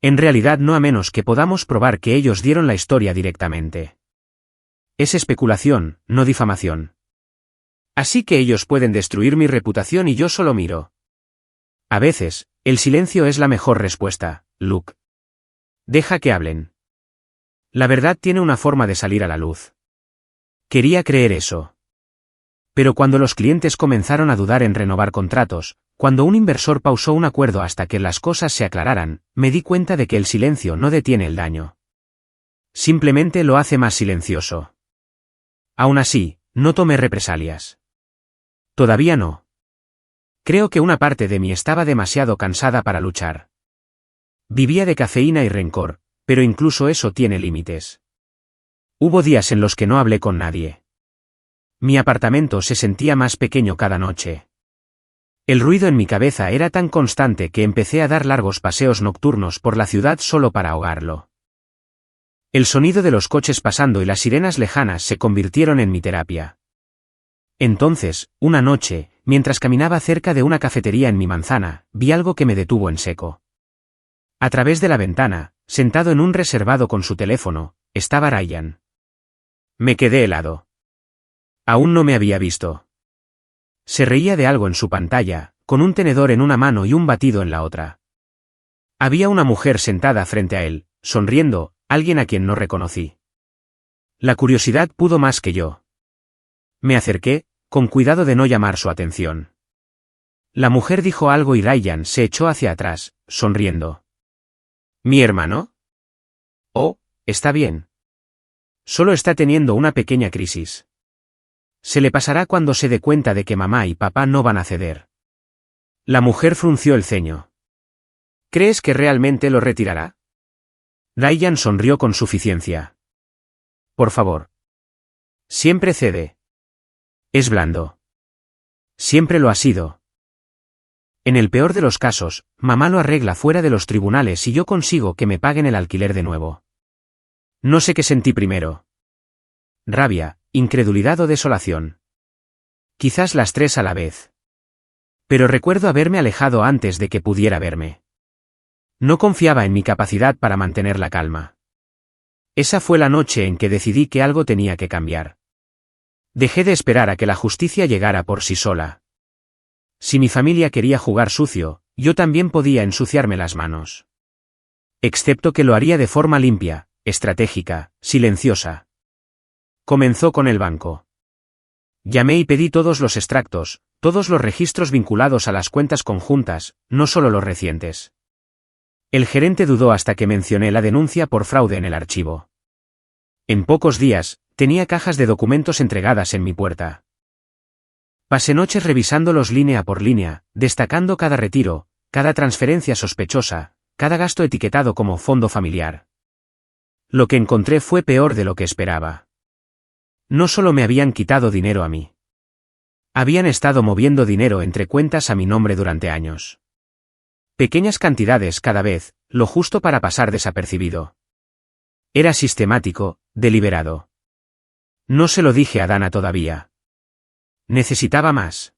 En realidad no, a menos que podamos probar que ellos dieron la historia directamente. Es especulación, no difamación. Así que ellos pueden destruir mi reputación y yo solo miro. A veces, el silencio es la mejor respuesta, Luke. Deja que hablen. La verdad tiene una forma de salir a la luz. Quería creer eso. Pero cuando los clientes comenzaron a dudar en renovar contratos, cuando un inversor pausó un acuerdo hasta que las cosas se aclararan, me di cuenta de que el silencio no detiene el daño. Simplemente lo hace más silencioso. Aún así, no tomé represalias. Todavía no. Creo que una parte de mí estaba demasiado cansada para luchar. Vivía de cafeína y rencor, pero incluso eso tiene límites. Hubo días en los que no hablé con nadie. Mi apartamento se sentía más pequeño cada noche. El ruido en mi cabeza era tan constante que empecé a dar largos paseos nocturnos por la ciudad solo para ahogarlo. El sonido de los coches pasando y las sirenas lejanas se convirtieron en mi terapia. Entonces, una noche, mientras caminaba cerca de una cafetería en mi manzana, vi algo que me detuvo en seco. A través de la ventana, sentado en un reservado con su teléfono, estaba Ryan. Me quedé helado. Aún no me había visto. Se reía de algo en su pantalla, con un tenedor en una mano y un batido en la otra. Había una mujer sentada frente a él, sonriendo, alguien a quien no reconocí. La curiosidad pudo más que yo. Me acerqué, con cuidado de no llamar su atención. La mujer dijo algo y Ryan se echó hacia atrás, sonriendo. ¿Mi hermano? Oh, está bien. Solo está teniendo una pequeña crisis. Se le pasará cuando se dé cuenta de que mamá y papá no van a ceder. La mujer frunció el ceño. ¿Crees que realmente lo retirará? Ryan sonrió con suficiencia. Por favor. Siempre cede. Es blando. Siempre lo ha sido. En el peor de los casos, mamá lo arregla fuera de los tribunales y yo consigo que me paguen el alquiler de nuevo. No sé qué sentí primero. Rabia, incredulidad o desolación. Quizás las tres a la vez. Pero recuerdo haberme alejado antes de que pudiera verme. No confiaba en mi capacidad para mantener la calma. Esa fue la noche en que decidí que algo tenía que cambiar. Dejé de esperar a que la justicia llegara por sí sola. Si mi familia quería jugar sucio, yo también podía ensuciarme las manos. Excepto que lo haría de forma limpia, estratégica, silenciosa. Comenzó con el banco. Llamé y pedí todos los extractos, todos los registros vinculados a las cuentas conjuntas, no solo los recientes. El gerente dudó hasta que mencioné la denuncia por fraude en el archivo. En pocos días, tenía cajas de documentos entregadas en mi puerta. Pasé noches revisándolos línea por línea, destacando cada retiro, cada transferencia sospechosa, cada gasto etiquetado como fondo familiar. Lo que encontré fue peor de lo que esperaba. No solo me habían quitado dinero a mí. Habían estado moviendo dinero entre cuentas a mi nombre durante años. Pequeñas cantidades cada vez, lo justo para pasar desapercibido. Era sistemático, deliberado. No se lo dije a Dana todavía. Necesitaba más.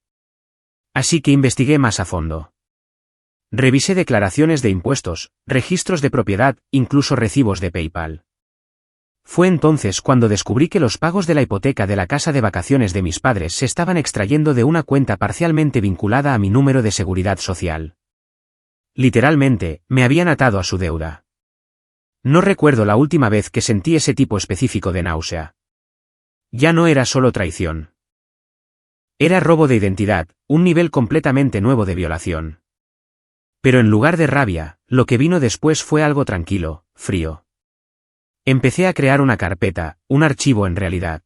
Así que investigué más a fondo. Revisé declaraciones de impuestos, registros de propiedad, incluso recibos de PayPal. Fue entonces cuando descubrí que los pagos de la hipoteca de la casa de vacaciones de mis padres se estaban extrayendo de una cuenta parcialmente vinculada a mi número de seguridad social. Literalmente, me habían atado a su deuda. No recuerdo la última vez que sentí ese tipo específico de náusea. Ya no era solo traición. Era robo de identidad, un nivel completamente nuevo de violación. Pero en lugar de rabia, lo que vino después fue algo tranquilo, frío. Empecé a crear una carpeta, un archivo en realidad.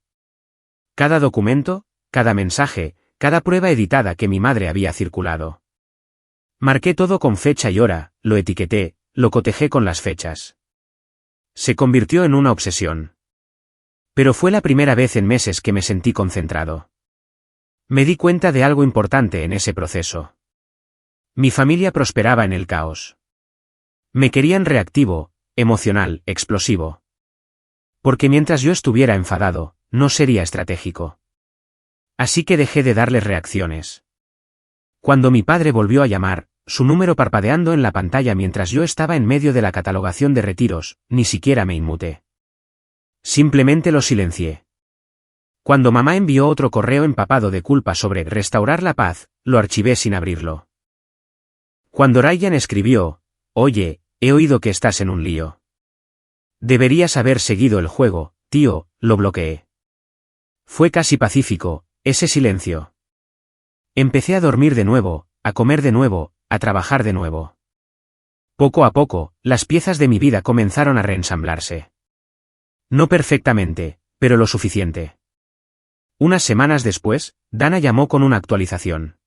Cada documento, cada mensaje, cada prueba editada que mi madre había circulado. Marqué todo con fecha y hora, lo etiqueté, lo cotejé con las fechas. Se convirtió en una obsesión. Pero fue la primera vez en meses que me sentí concentrado. Me di cuenta de algo importante en ese proceso. Mi familia prosperaba en el caos. Me querían reactivo, emocional, explosivo. Porque mientras yo estuviera enfadado, no sería estratégico. Así que dejé de darles reacciones. Cuando mi padre volvió a llamar, su número parpadeando en la pantalla mientras yo estaba en medio de la catalogación de retiros, ni siquiera me inmuté. Simplemente lo silencié. Cuando mamá envió otro correo empapado de culpa sobre restaurar la paz, lo archivé sin abrirlo. Cuando Ryan escribió, «Oye, he oído que estás en un lío. Deberías haber seguido el juego, tío», lo bloqueé. Fue casi pacífico, ese silencio. Empecé a dormir de nuevo, a comer de nuevo, a trabajar de nuevo. Poco a poco, las piezas de mi vida comenzaron a reensamblarse. No perfectamente, pero lo suficiente. Unas semanas después, Dana llamó con una actualización.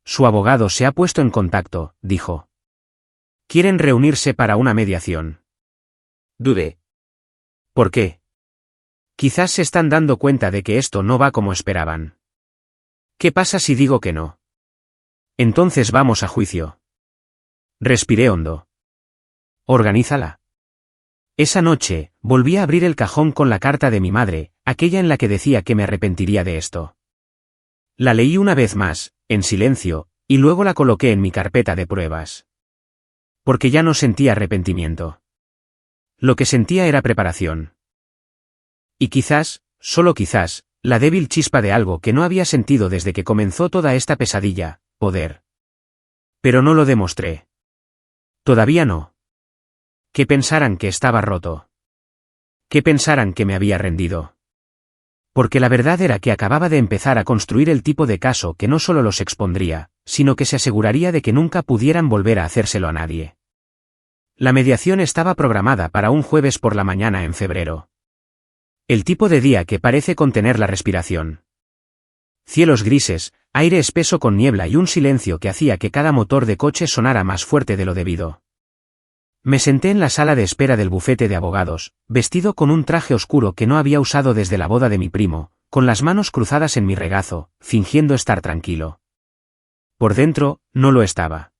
Su abogado se ha puesto en contacto, dijo. Quieren reunirse para una mediación. Dudé. ¿Por qué? Quizás se están dando cuenta de que esto no va como esperaban. ¿Qué pasa si digo que no? Entonces vamos a juicio. Respiré hondo. Organízala. Esa noche, volví a abrir el cajón con la carta de mi madre, aquella en la que decía que me arrepentiría de esto. La leí una vez más, en silencio, y luego la coloqué en mi carpeta de pruebas. Porque ya no sentía arrepentimiento. Lo que sentía era preparación. Y quizás, solo quizás, la débil chispa de algo que no había sentido desde que comenzó toda esta pesadilla, poder. Pero no lo demostré. Todavía no. Que pensaran que estaba roto. Que pensaran que me había rendido. Porque la verdad era que acababa de empezar a construir el tipo de caso que no solo los expondría, sino que se aseguraría de que nunca pudieran volver a hacérselo a nadie. La mediación estaba programada para un jueves por la mañana en febrero. El tipo de día que parece contener la respiración. Cielos grises, aire espeso con niebla y un silencio que hacía que cada motor de coche sonara más fuerte de lo debido. Me senté en la sala de espera del bufete de abogados, vestido con un traje oscuro que no había usado desde la boda de mi primo, con las manos cruzadas en mi regazo, fingiendo estar tranquilo. Por dentro, no lo estaba.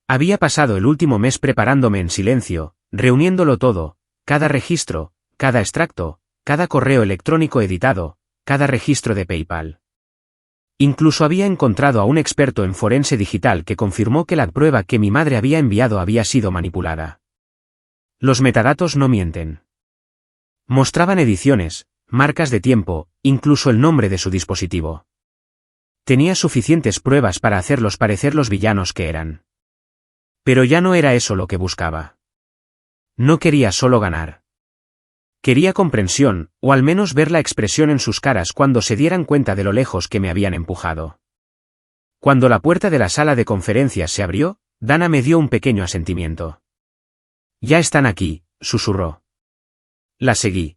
Había pasado el último mes preparándome en silencio, reuniéndolo todo, cada registro, cada extracto, cada correo electrónico editado, cada registro de PayPal. Incluso había encontrado a un experto en forense digital que confirmó que la prueba que mi madre había enviado había sido manipulada. Los metadatos no mienten. Mostraban ediciones, marcas de tiempo, incluso el nombre de su dispositivo. Tenía suficientes pruebas para hacerlos parecer los villanos que eran. Pero ya no era eso lo que buscaba. No quería solo ganar. Quería comprensión, o al menos ver la expresión en sus caras cuando se dieran cuenta de lo lejos que me habían empujado. Cuando la puerta de la sala de conferencias se abrió, Dana me dio un pequeño asentimiento. «Ya están aquí», susurró. La seguí.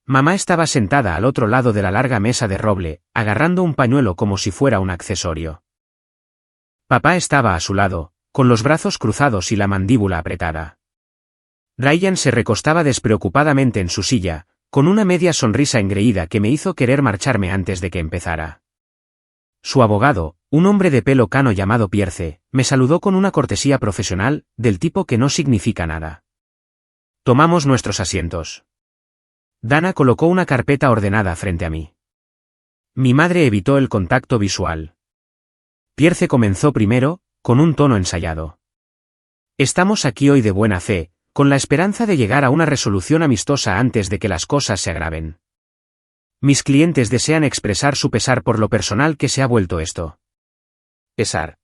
Mamá estaba sentada al otro lado de la larga mesa de roble, agarrando un pañuelo como si fuera un accesorio. Papá estaba a su lado, con los brazos cruzados y la mandíbula apretada. Ryan se recostaba despreocupadamente en su silla, con una media sonrisa engreída que me hizo querer marcharme antes de que empezara. Su abogado, un hombre de pelo cano llamado Pierce, me saludó con una cortesía profesional, del tipo que no significa nada. Tomamos nuestros asientos. Dana colocó una carpeta ordenada frente a mí. Mi madre evitó el contacto visual. Pierce comenzó primero, con un tono ensayado. Estamos aquí hoy de buena fe, con la esperanza de llegar a una resolución amistosa antes de que las cosas se agraven. Mis clientes desean expresar su pesar por lo personal que se ha vuelto esto. Pesar.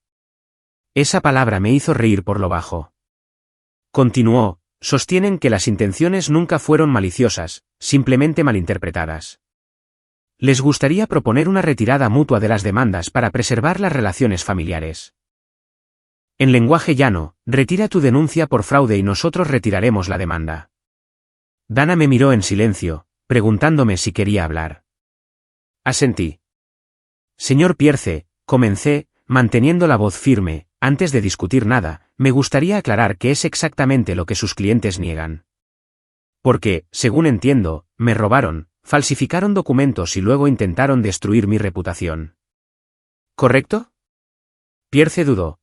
Esa palabra me hizo reír por lo bajo. Continuó, sostienen que las intenciones nunca fueron maliciosas, simplemente malinterpretadas. Les gustaría proponer una retirada mutua de las demandas para preservar las relaciones familiares. En lenguaje llano, retira tu denuncia por fraude y nosotros retiraremos la demanda. Dana me miró en silencio, preguntándome si quería hablar. Asentí. Señor Pierce, comencé, manteniendo la voz firme, antes de discutir nada, me gustaría aclarar que es exactamente lo que sus clientes niegan. Porque, según entiendo, me robaron, falsificaron documentos y luego intentaron destruir mi reputación. ¿Correcto? Pierce dudó.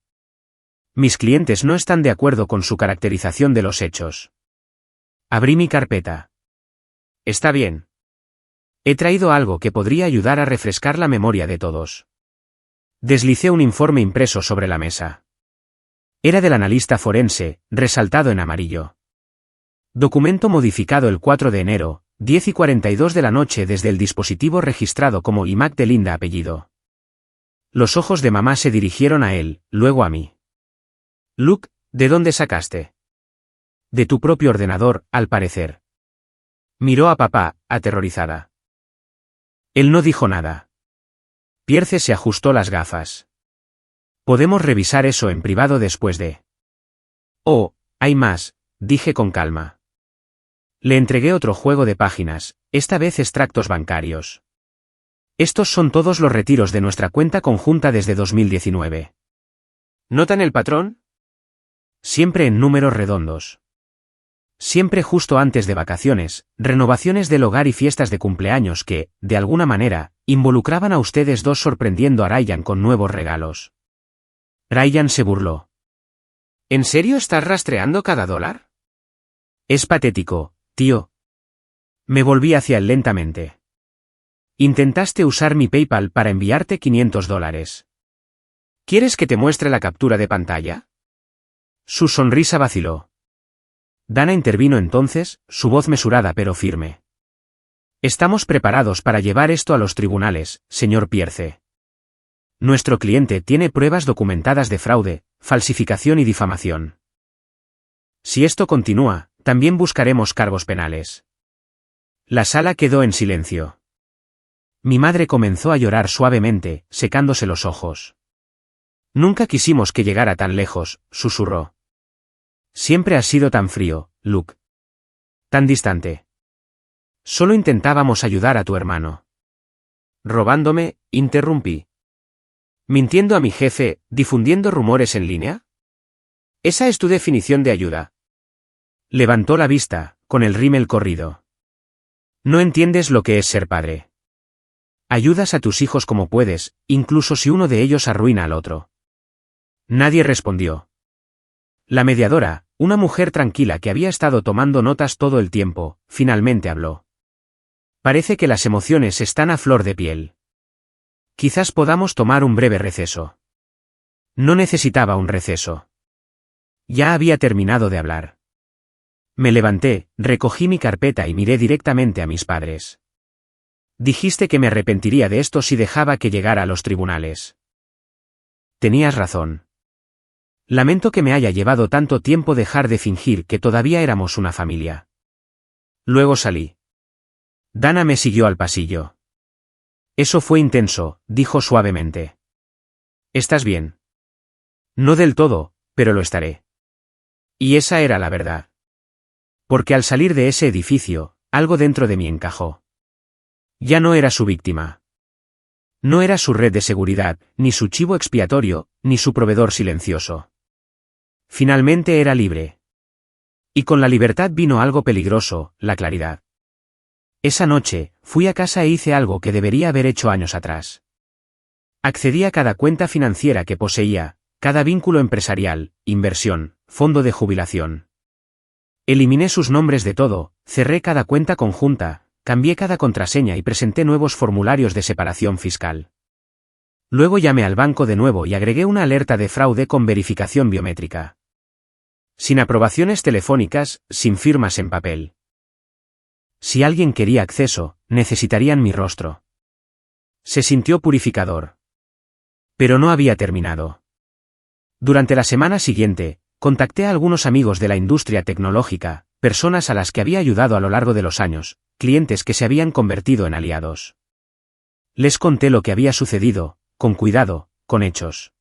Mis clientes no están de acuerdo con su caracterización de los hechos. Abrí mi carpeta. Está bien. He traído algo que podría ayudar a refrescar la memoria de todos. Deslicé un informe impreso sobre la mesa. Era del analista forense, resaltado en amarillo. Documento modificado el 4 de enero, 10:42 de la noche desde el dispositivo registrado como iMac de Linda apellido. Los ojos de mamá se dirigieron a él, luego a mí. Luke, ¿de dónde sacaste? De tu propio ordenador, al parecer. Miró a papá, aterrorizada. Él no dijo nada. Pierce se ajustó las gafas. Podemos revisar eso en privado después de... Oh, hay más, dije con calma. Le entregué otro juego de páginas, esta vez extractos bancarios. Estos son todos los retiros de nuestra cuenta conjunta desde 2019. ¿Notan el patrón? Siempre en números redondos. Siempre justo antes de vacaciones, renovaciones del hogar y fiestas de cumpleaños que, de alguna manera, involucraban a ustedes dos sorprendiendo a Ryan con nuevos regalos. Ryan se burló. ¿En serio estás rastreando cada dólar? Es patético, tío. Me volví hacia él lentamente. Intentaste usar mi PayPal para enviarte $500. ¿Quieres que te muestre la captura de pantalla? Su sonrisa vaciló. Dana intervino entonces, su voz mesurada pero firme. Estamos preparados para llevar esto a los tribunales, señor Pierce. Nuestro cliente tiene pruebas documentadas de fraude, falsificación y difamación. Si esto continúa, también buscaremos cargos penales. La sala quedó en silencio. Mi madre comenzó a llorar suavemente, secándose los ojos. Nunca quisimos que llegara tan lejos, susurró. Siempre has sido tan frío, Luke. Tan distante. Solo intentábamos ayudar a tu hermano. Robándome, interrumpí. ¿Mintiendo a mi jefe, difundiendo rumores en línea? ¿Esa es tu definición de ayuda? Levantó la vista, con el rímel corrido. No entiendes lo que es ser padre. Ayudas a tus hijos como puedes, incluso si uno de ellos arruina al otro. Nadie respondió. La mediadora, una mujer tranquila que había estado tomando notas todo el tiempo, finalmente habló. Parece que las emociones están a flor de piel. Quizás podamos tomar un breve receso. No necesitaba un receso. Ya había terminado de hablar. Me levanté, recogí mi carpeta y miré directamente a mis padres. Dijiste que me arrepentiría de esto si dejaba que llegara a los tribunales. Tenías razón. Lamento que me haya llevado tanto tiempo dejar de fingir que todavía éramos una familia. Luego salí. Dana me siguió al pasillo. Eso fue intenso, dijo suavemente. ¿Estás bien? No del todo, pero lo estaré. Y esa era la verdad. Porque al salir de ese edificio, algo dentro de mí encajó. Ya no era su víctima. No era su red de seguridad, ni su chivo expiatorio, ni su proveedor silencioso. Finalmente era libre. Y con la libertad vino algo peligroso, la claridad. Esa noche, fui a casa e hice algo que debería haber hecho años atrás. Accedí a cada cuenta financiera que poseía, cada vínculo empresarial, inversión, fondo de jubilación. Eliminé sus nombres de todo, cerré cada cuenta conjunta, cambié cada contraseña y presenté nuevos formularios de separación fiscal. Luego llamé al banco de nuevo y agregué una alerta de fraude con verificación biométrica. Sin aprobaciones telefónicas, sin firmas en papel. Si alguien quería acceso, necesitarían mi rostro. Se sintió purificador. Pero no había terminado. Durante la semana siguiente, contacté a algunos amigos de la industria tecnológica, personas a las que había ayudado a lo largo de los años, clientes que se habían convertido en aliados. Les conté lo que había sucedido, con cuidado, con hechos.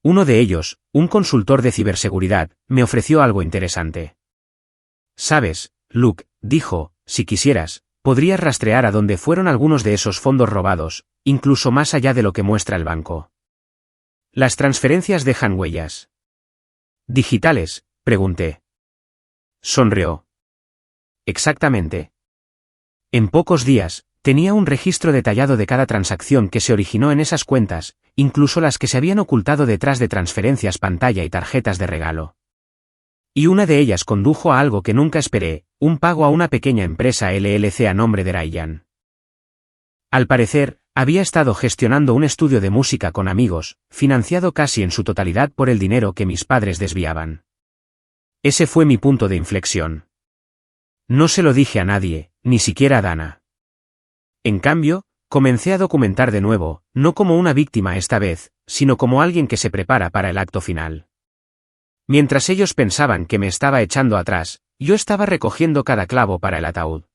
Uno de ellos, un consultor de ciberseguridad, me ofreció algo interesante. Sabes, Luke, dijo, si quisieras, podrías rastrear a dónde fueron algunos de esos fondos robados, incluso más allá de lo que muestra el banco. Las transferencias dejan huellas. ¿Digitales?, pregunté. Sonrió. Exactamente. En pocos días, tenía un registro detallado de cada transacción que se originó en esas cuentas, incluso las que se habían ocultado detrás de transferencias pantalla y tarjetas de regalo. Y una de ellas condujo a algo que nunca esperé, un pago a una pequeña empresa LLC a nombre de Ryan. Al parecer, había estado gestionando un estudio de música con amigos, financiado casi en su totalidad por el dinero que mis padres desviaban. Ese fue mi punto de inflexión. No se lo dije a nadie, ni siquiera a Dana. En cambio, comencé a documentar de nuevo, no como una víctima esta vez, sino como alguien que se prepara para el acto final. Mientras ellos pensaban que me estaba echando atrás, yo estaba recogiendo cada clavo para el ataúd.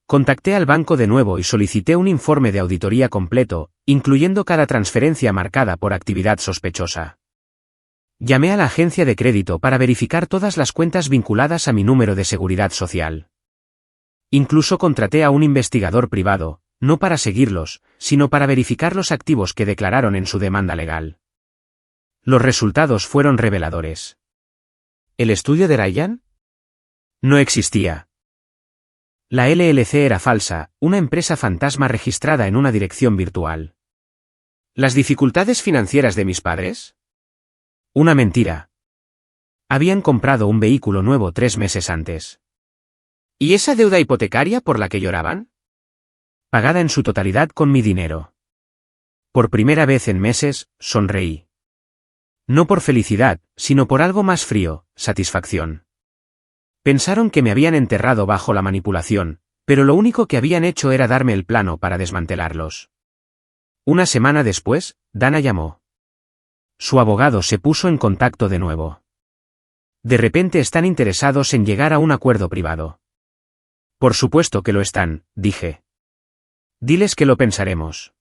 Contacté al banco de nuevo y solicité un informe de auditoría completo, incluyendo cada transferencia marcada por actividad sospechosa. Llamé a la agencia de crédito para verificar todas las cuentas vinculadas a mi número de seguridad social. Incluso contraté a un investigador privado, no para seguirlos, sino para verificar los activos que declararon en su demanda legal. Los resultados fueron reveladores. ¿El estudio de Ryan? No existía. La LLC era falsa, una empresa fantasma registrada en una dirección virtual. ¿Las dificultades financieras de mis padres? Una mentira. Habían comprado un vehículo nuevo 3 meses antes. ¿Y esa deuda hipotecaria por la que lloraban? Pagada en su totalidad con mi dinero. Por primera vez en meses, sonreí. No por felicidad, sino por algo más frío, satisfacción. Pensaron que me habían enterrado bajo la manipulación, pero lo único que habían hecho era darme el plano para desmantelarlos. Una semana después, Dana llamó. Su abogado se puso en contacto de nuevo. De repente están interesados en llegar a un acuerdo privado. Por supuesto que lo están, dije. Diles que lo pensaremos.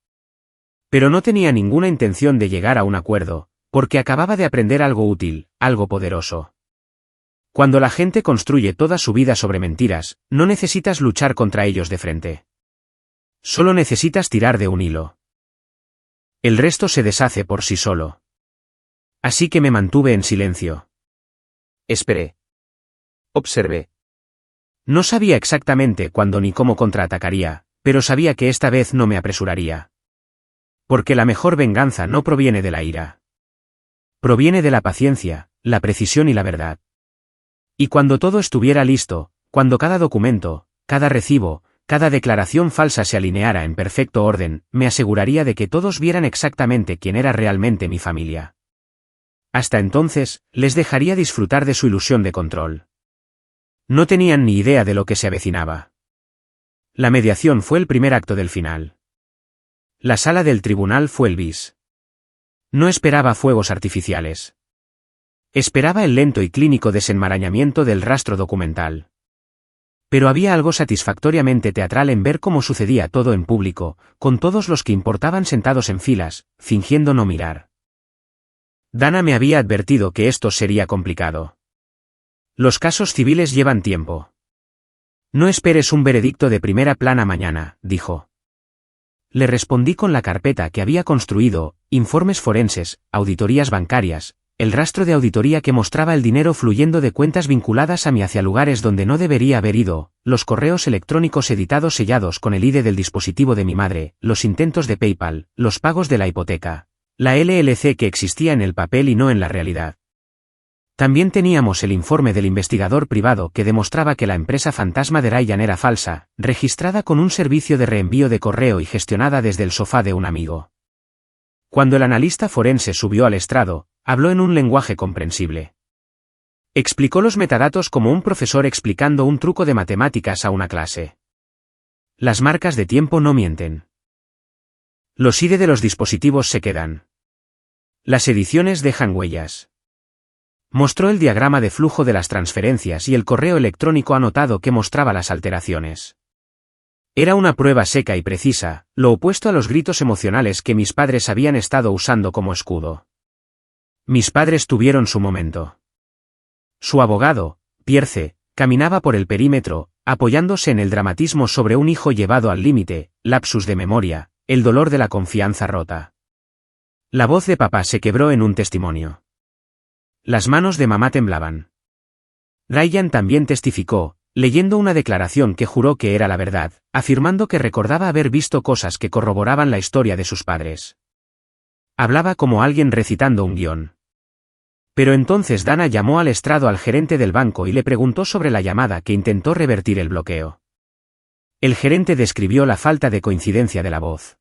Pero no tenía ninguna intención de llegar a un acuerdo, porque acababa de aprender algo útil, algo poderoso. Cuando la gente construye toda su vida sobre mentiras, no necesitas luchar contra ellos de frente. Solo necesitas tirar de un hilo. El resto se deshace por sí solo. Así que me mantuve en silencio. Esperé. Observé. No sabía exactamente cuándo ni cómo contraatacaría, pero sabía que esta vez no me apresuraría. Porque la mejor venganza no proviene de la ira. Proviene de la paciencia, la precisión y la verdad. Y cuando todo estuviera listo, cuando cada documento, cada recibo, cada declaración falsa se alineara en perfecto orden, me aseguraría de que todos vieran exactamente quién era realmente mi familia. Hasta entonces, les dejaría disfrutar de su ilusión de control. No tenían ni idea de lo que se avecinaba. La mediación fue el primer acto del final. La sala del tribunal fue el bis. No esperaba fuegos artificiales. Esperaba el lento y clínico desenmarañamiento del rastro documental. Pero había algo satisfactoriamente teatral en ver cómo sucedía todo en público, con todos los que importaban sentados en filas, fingiendo no mirar. Dana me había advertido que esto sería complicado. Los casos civiles llevan tiempo. No esperes un veredicto de primera plana mañana, dijo. Le respondí con la carpeta que había construido, informes forenses, auditorías bancarias, el rastro de auditoría que mostraba el dinero fluyendo de cuentas vinculadas a mí hacia lugares donde no debería haber ido, los correos electrónicos editados sellados con el ID del dispositivo de mi madre, los intentos de PayPal, los pagos de la hipoteca, la LLC que existía en el papel y no en la realidad. También teníamos el informe del investigador privado que demostraba que la empresa fantasma de Ryan era falsa, registrada con un servicio de reenvío de correo y gestionada desde el sofá de un amigo. Cuando el analista forense subió al estrado, habló en un lenguaje comprensible. Explicó los metadatos como un profesor explicando un truco de matemáticas a una clase. Las marcas de tiempo no mienten. Los ID de los dispositivos se quedan. Las ediciones dejan huellas. Mostró el diagrama de flujo de las transferencias y el correo electrónico anotado que mostraba las alteraciones. Era una prueba seca y precisa, lo opuesto a los gritos emocionales que mis padres habían estado usando como escudo. Mis padres tuvieron su momento. Su abogado, Pierce, caminaba por el perímetro, apoyándose en el dramatismo sobre un hijo llevado al límite, lapsus de memoria, el dolor de la confianza rota. La voz de papá se quebró en un testimonio. Las manos de mamá temblaban. Ryan también testificó, leyendo una declaración que juró que era la verdad, afirmando que recordaba haber visto cosas que corroboraban la historia de sus padres. Hablaba como alguien recitando un guión. Pero entonces Dana llamó al estrado al gerente del banco y le preguntó sobre la llamada que intentó revertir el bloqueo. El gerente describió la falta de coincidencia de la voz.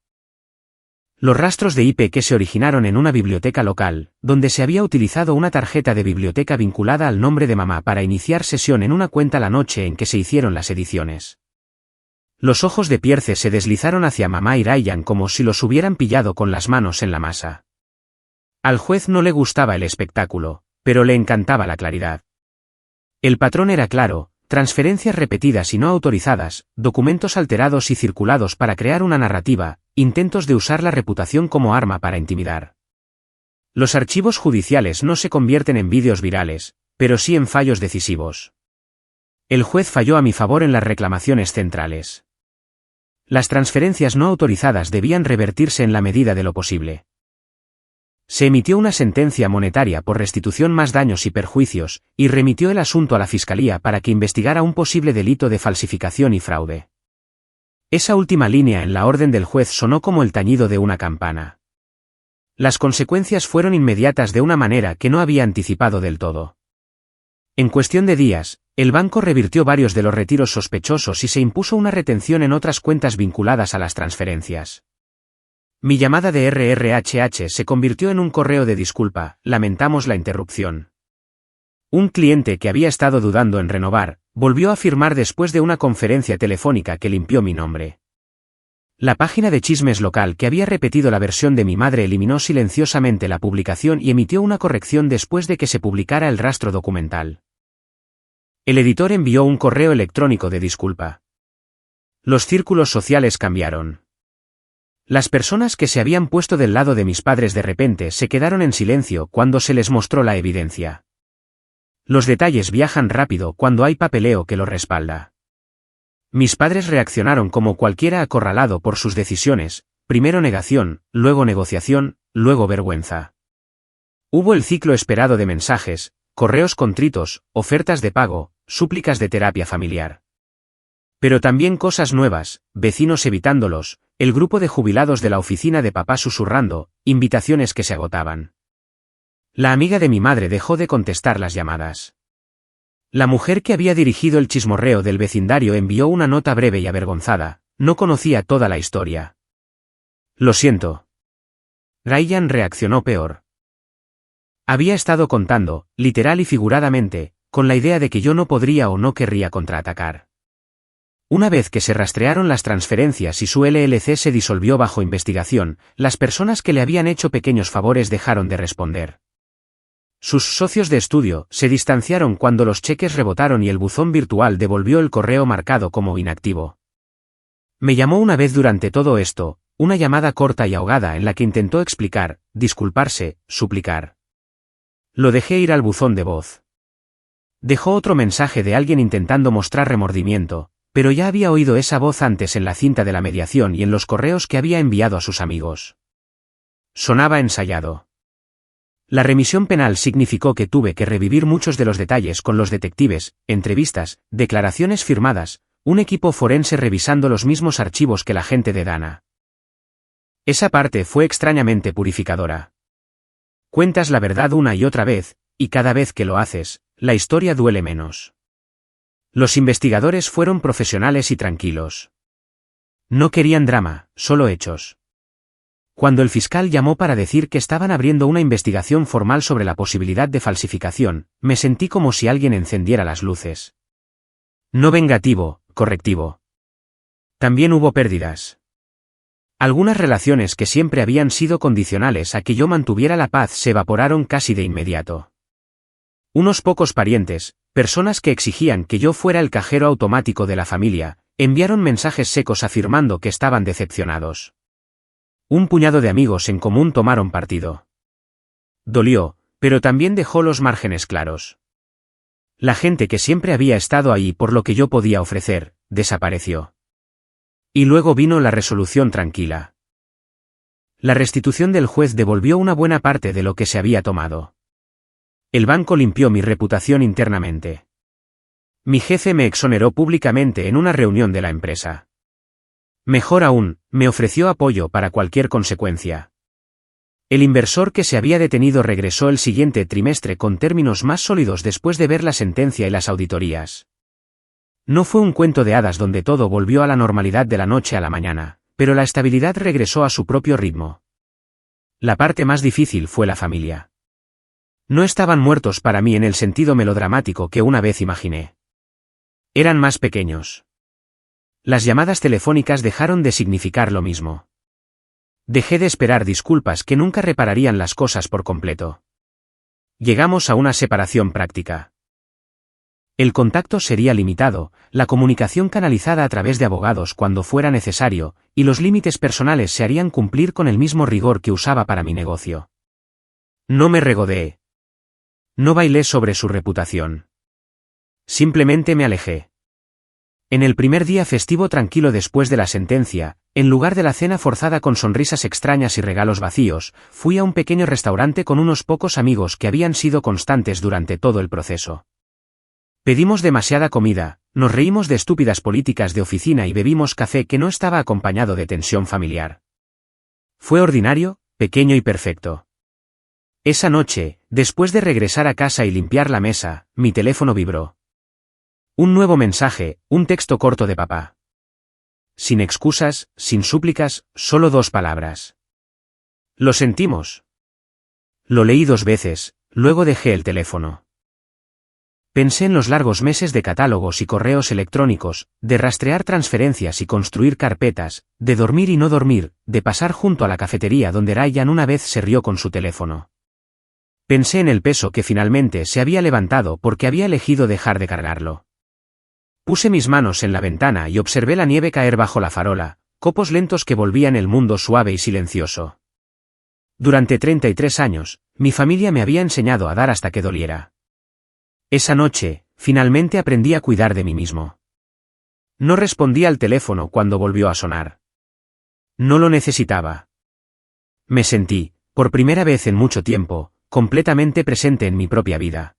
Los rastros de IP que se originaron en una biblioteca local, donde se había utilizado una tarjeta de biblioteca vinculada al nombre de mamá para iniciar sesión en una cuenta la noche en que se hicieron las ediciones. Los ojos de Pierce se deslizaron hacia mamá y Ryan como si los hubieran pillado con las manos en la masa. Al juez no le gustaba el espectáculo, pero le encantaba la claridad. El patrón era claro: transferencias repetidas y no autorizadas, documentos alterados y circulados para crear una narrativa, intentos de usar la reputación como arma para intimidar. Los archivos judiciales no se convierten en vídeos virales, pero sí en fallos decisivos. El juez falló a mi favor en las reclamaciones centrales. Las transferencias no autorizadas debían revertirse en la medida de lo posible. Se emitió una sentencia monetaria por restitución más daños y perjuicios, y remitió el asunto a la Fiscalía para que investigara un posible delito de falsificación y fraude. Esa última línea en la orden del juez sonó como el tañido de una campana. Las consecuencias fueron inmediatas de una manera que no había anticipado del todo. En cuestión de días, el banco revirtió varios de los retiros sospechosos y se impuso una retención en otras cuentas vinculadas a las transferencias. Mi llamada de RRHH se convirtió en un correo de disculpa: lamentamos la interrupción. Un cliente que había estado dudando en renovar, volvió a firmar después de una conferencia telefónica que limpió mi nombre. La página de chismes local que había repetido la versión de mi madre eliminó silenciosamente la publicación y emitió una corrección después de que se publicara el rastro documental. El editor envió un correo electrónico de disculpa. Los círculos sociales cambiaron. Las personas que se habían puesto del lado de mis padres de repente se quedaron en silencio cuando se les mostró la evidencia. Los detalles viajan rápido cuando hay papeleo que lo respalda. Mis padres reaccionaron como cualquiera acorralado por sus decisiones, primero negación, luego negociación, luego vergüenza. Hubo el ciclo esperado de mensajes, correos contritos, ofertas de pago, súplicas de terapia familiar. Pero también cosas nuevas, vecinos evitándolos, el grupo de jubilados de la oficina de papá susurrando, invitaciones que se agotaban. La amiga de mi madre dejó de contestar las llamadas. La mujer que había dirigido el chismorreo del vecindario envió una nota breve y avergonzada, no conocía toda la historia. Lo siento. Ryan reaccionó peor. Había estado contando, literal y figuradamente, con la idea de que yo no podría o no querría contraatacar. Una vez que se rastrearon las transferencias y su LLC se disolvió bajo investigación, las personas que le habían hecho pequeños favores dejaron de responder. Sus socios de estudio se distanciaron cuando los cheques rebotaron y el buzón virtual devolvió el correo marcado como inactivo. Me llamó una vez durante todo esto, una llamada corta y ahogada en la que intentó explicar, disculparse, suplicar. Lo dejé ir al buzón de voz. Dejó otro mensaje de alguien intentando mostrar remordimiento, pero ya había oído esa voz antes en la cinta de la mediación y en los correos que había enviado a sus amigos. Sonaba ensayado. La remisión penal significó que tuve que revivir muchos de los detalles con los detectives, entrevistas, declaraciones firmadas, un equipo forense revisando los mismos archivos que la gente de Dana. Esa parte fue extrañamente purificadora. Cuentas la verdad una y otra vez, y cada vez que lo haces, la historia duele menos. Los investigadores fueron profesionales y tranquilos. No querían drama, solo hechos. Cuando el fiscal llamó para decir que estaban abriendo una investigación formal sobre la posibilidad de falsificación, me sentí como si alguien encendiera las luces. No vengativo, correctivo. También hubo pérdidas. Algunas relaciones que siempre habían sido condicionales a que yo mantuviera la paz se evaporaron casi de inmediato. Unos pocos parientes, personas que exigían que yo fuera el cajero automático de la familia, enviaron mensajes secos afirmando que estaban decepcionados. Un puñado de amigos en común tomaron partido. Dolió, pero también dejó los márgenes claros. La gente que siempre había estado ahí por lo que yo podía ofrecer, desapareció. Y luego vino la resolución tranquila. La restitución del juez devolvió una buena parte de lo que se había tomado. El banco limpió mi reputación internamente. Mi jefe me exoneró públicamente en una reunión de la empresa. Mejor aún, me ofreció apoyo para cualquier consecuencia. El inversor que se había detenido regresó el siguiente trimestre con términos más sólidos después de ver la sentencia y las auditorías. No fue un cuento de hadas donde todo volvió a la normalidad de la noche a la mañana, pero la estabilidad regresó a su propio ritmo. La parte más difícil fue la familia. No estaban muertos para mí en el sentido melodramático que una vez imaginé. Eran más pequeños. Las llamadas telefónicas dejaron de significar lo mismo. Dejé de esperar disculpas que nunca repararían las cosas por completo. Llegamos a una separación práctica. El contacto sería limitado, la comunicación canalizada a través de abogados cuando fuera necesario, y los límites personales se harían cumplir con el mismo rigor que usaba para mi negocio. No me regodeé. No bailé sobre su reputación. Simplemente me alejé. En el primer día festivo tranquilo después de la sentencia, en lugar de la cena forzada con sonrisas extrañas y regalos vacíos, fui a un pequeño restaurante con unos pocos amigos que habían sido constantes durante todo el proceso. Pedimos demasiada comida, nos reímos de estúpidas políticas de oficina y bebimos café que no estaba acompañado de tensión familiar. Fue ordinario, pequeño y perfecto. Esa noche, después de regresar a casa y limpiar la mesa, mi teléfono vibró. Un nuevo mensaje, un texto corto de papá. Sin excusas, sin súplicas, solo 2 palabras. Lo sentimos. Lo leí 2 veces, luego dejé el teléfono. Pensé en los largos meses de catálogos y correos electrónicos, de rastrear transferencias y construir carpetas, de dormir y no dormir, de pasar junto a la cafetería donde Ryan una vez se rió con su teléfono. Pensé en el peso que finalmente se había levantado porque había elegido dejar de cargarlo. Puse mis manos en la ventana y observé la nieve caer bajo la farola, copos lentos que volvían el mundo suave y silencioso. Durante 33 años, mi familia me había enseñado a dar hasta que doliera. Esa noche, finalmente aprendí a cuidar de mí mismo. No respondí al teléfono cuando volvió a sonar. No lo necesitaba. Me sentí, por primera vez en mucho tiempo, completamente presente en mi propia vida.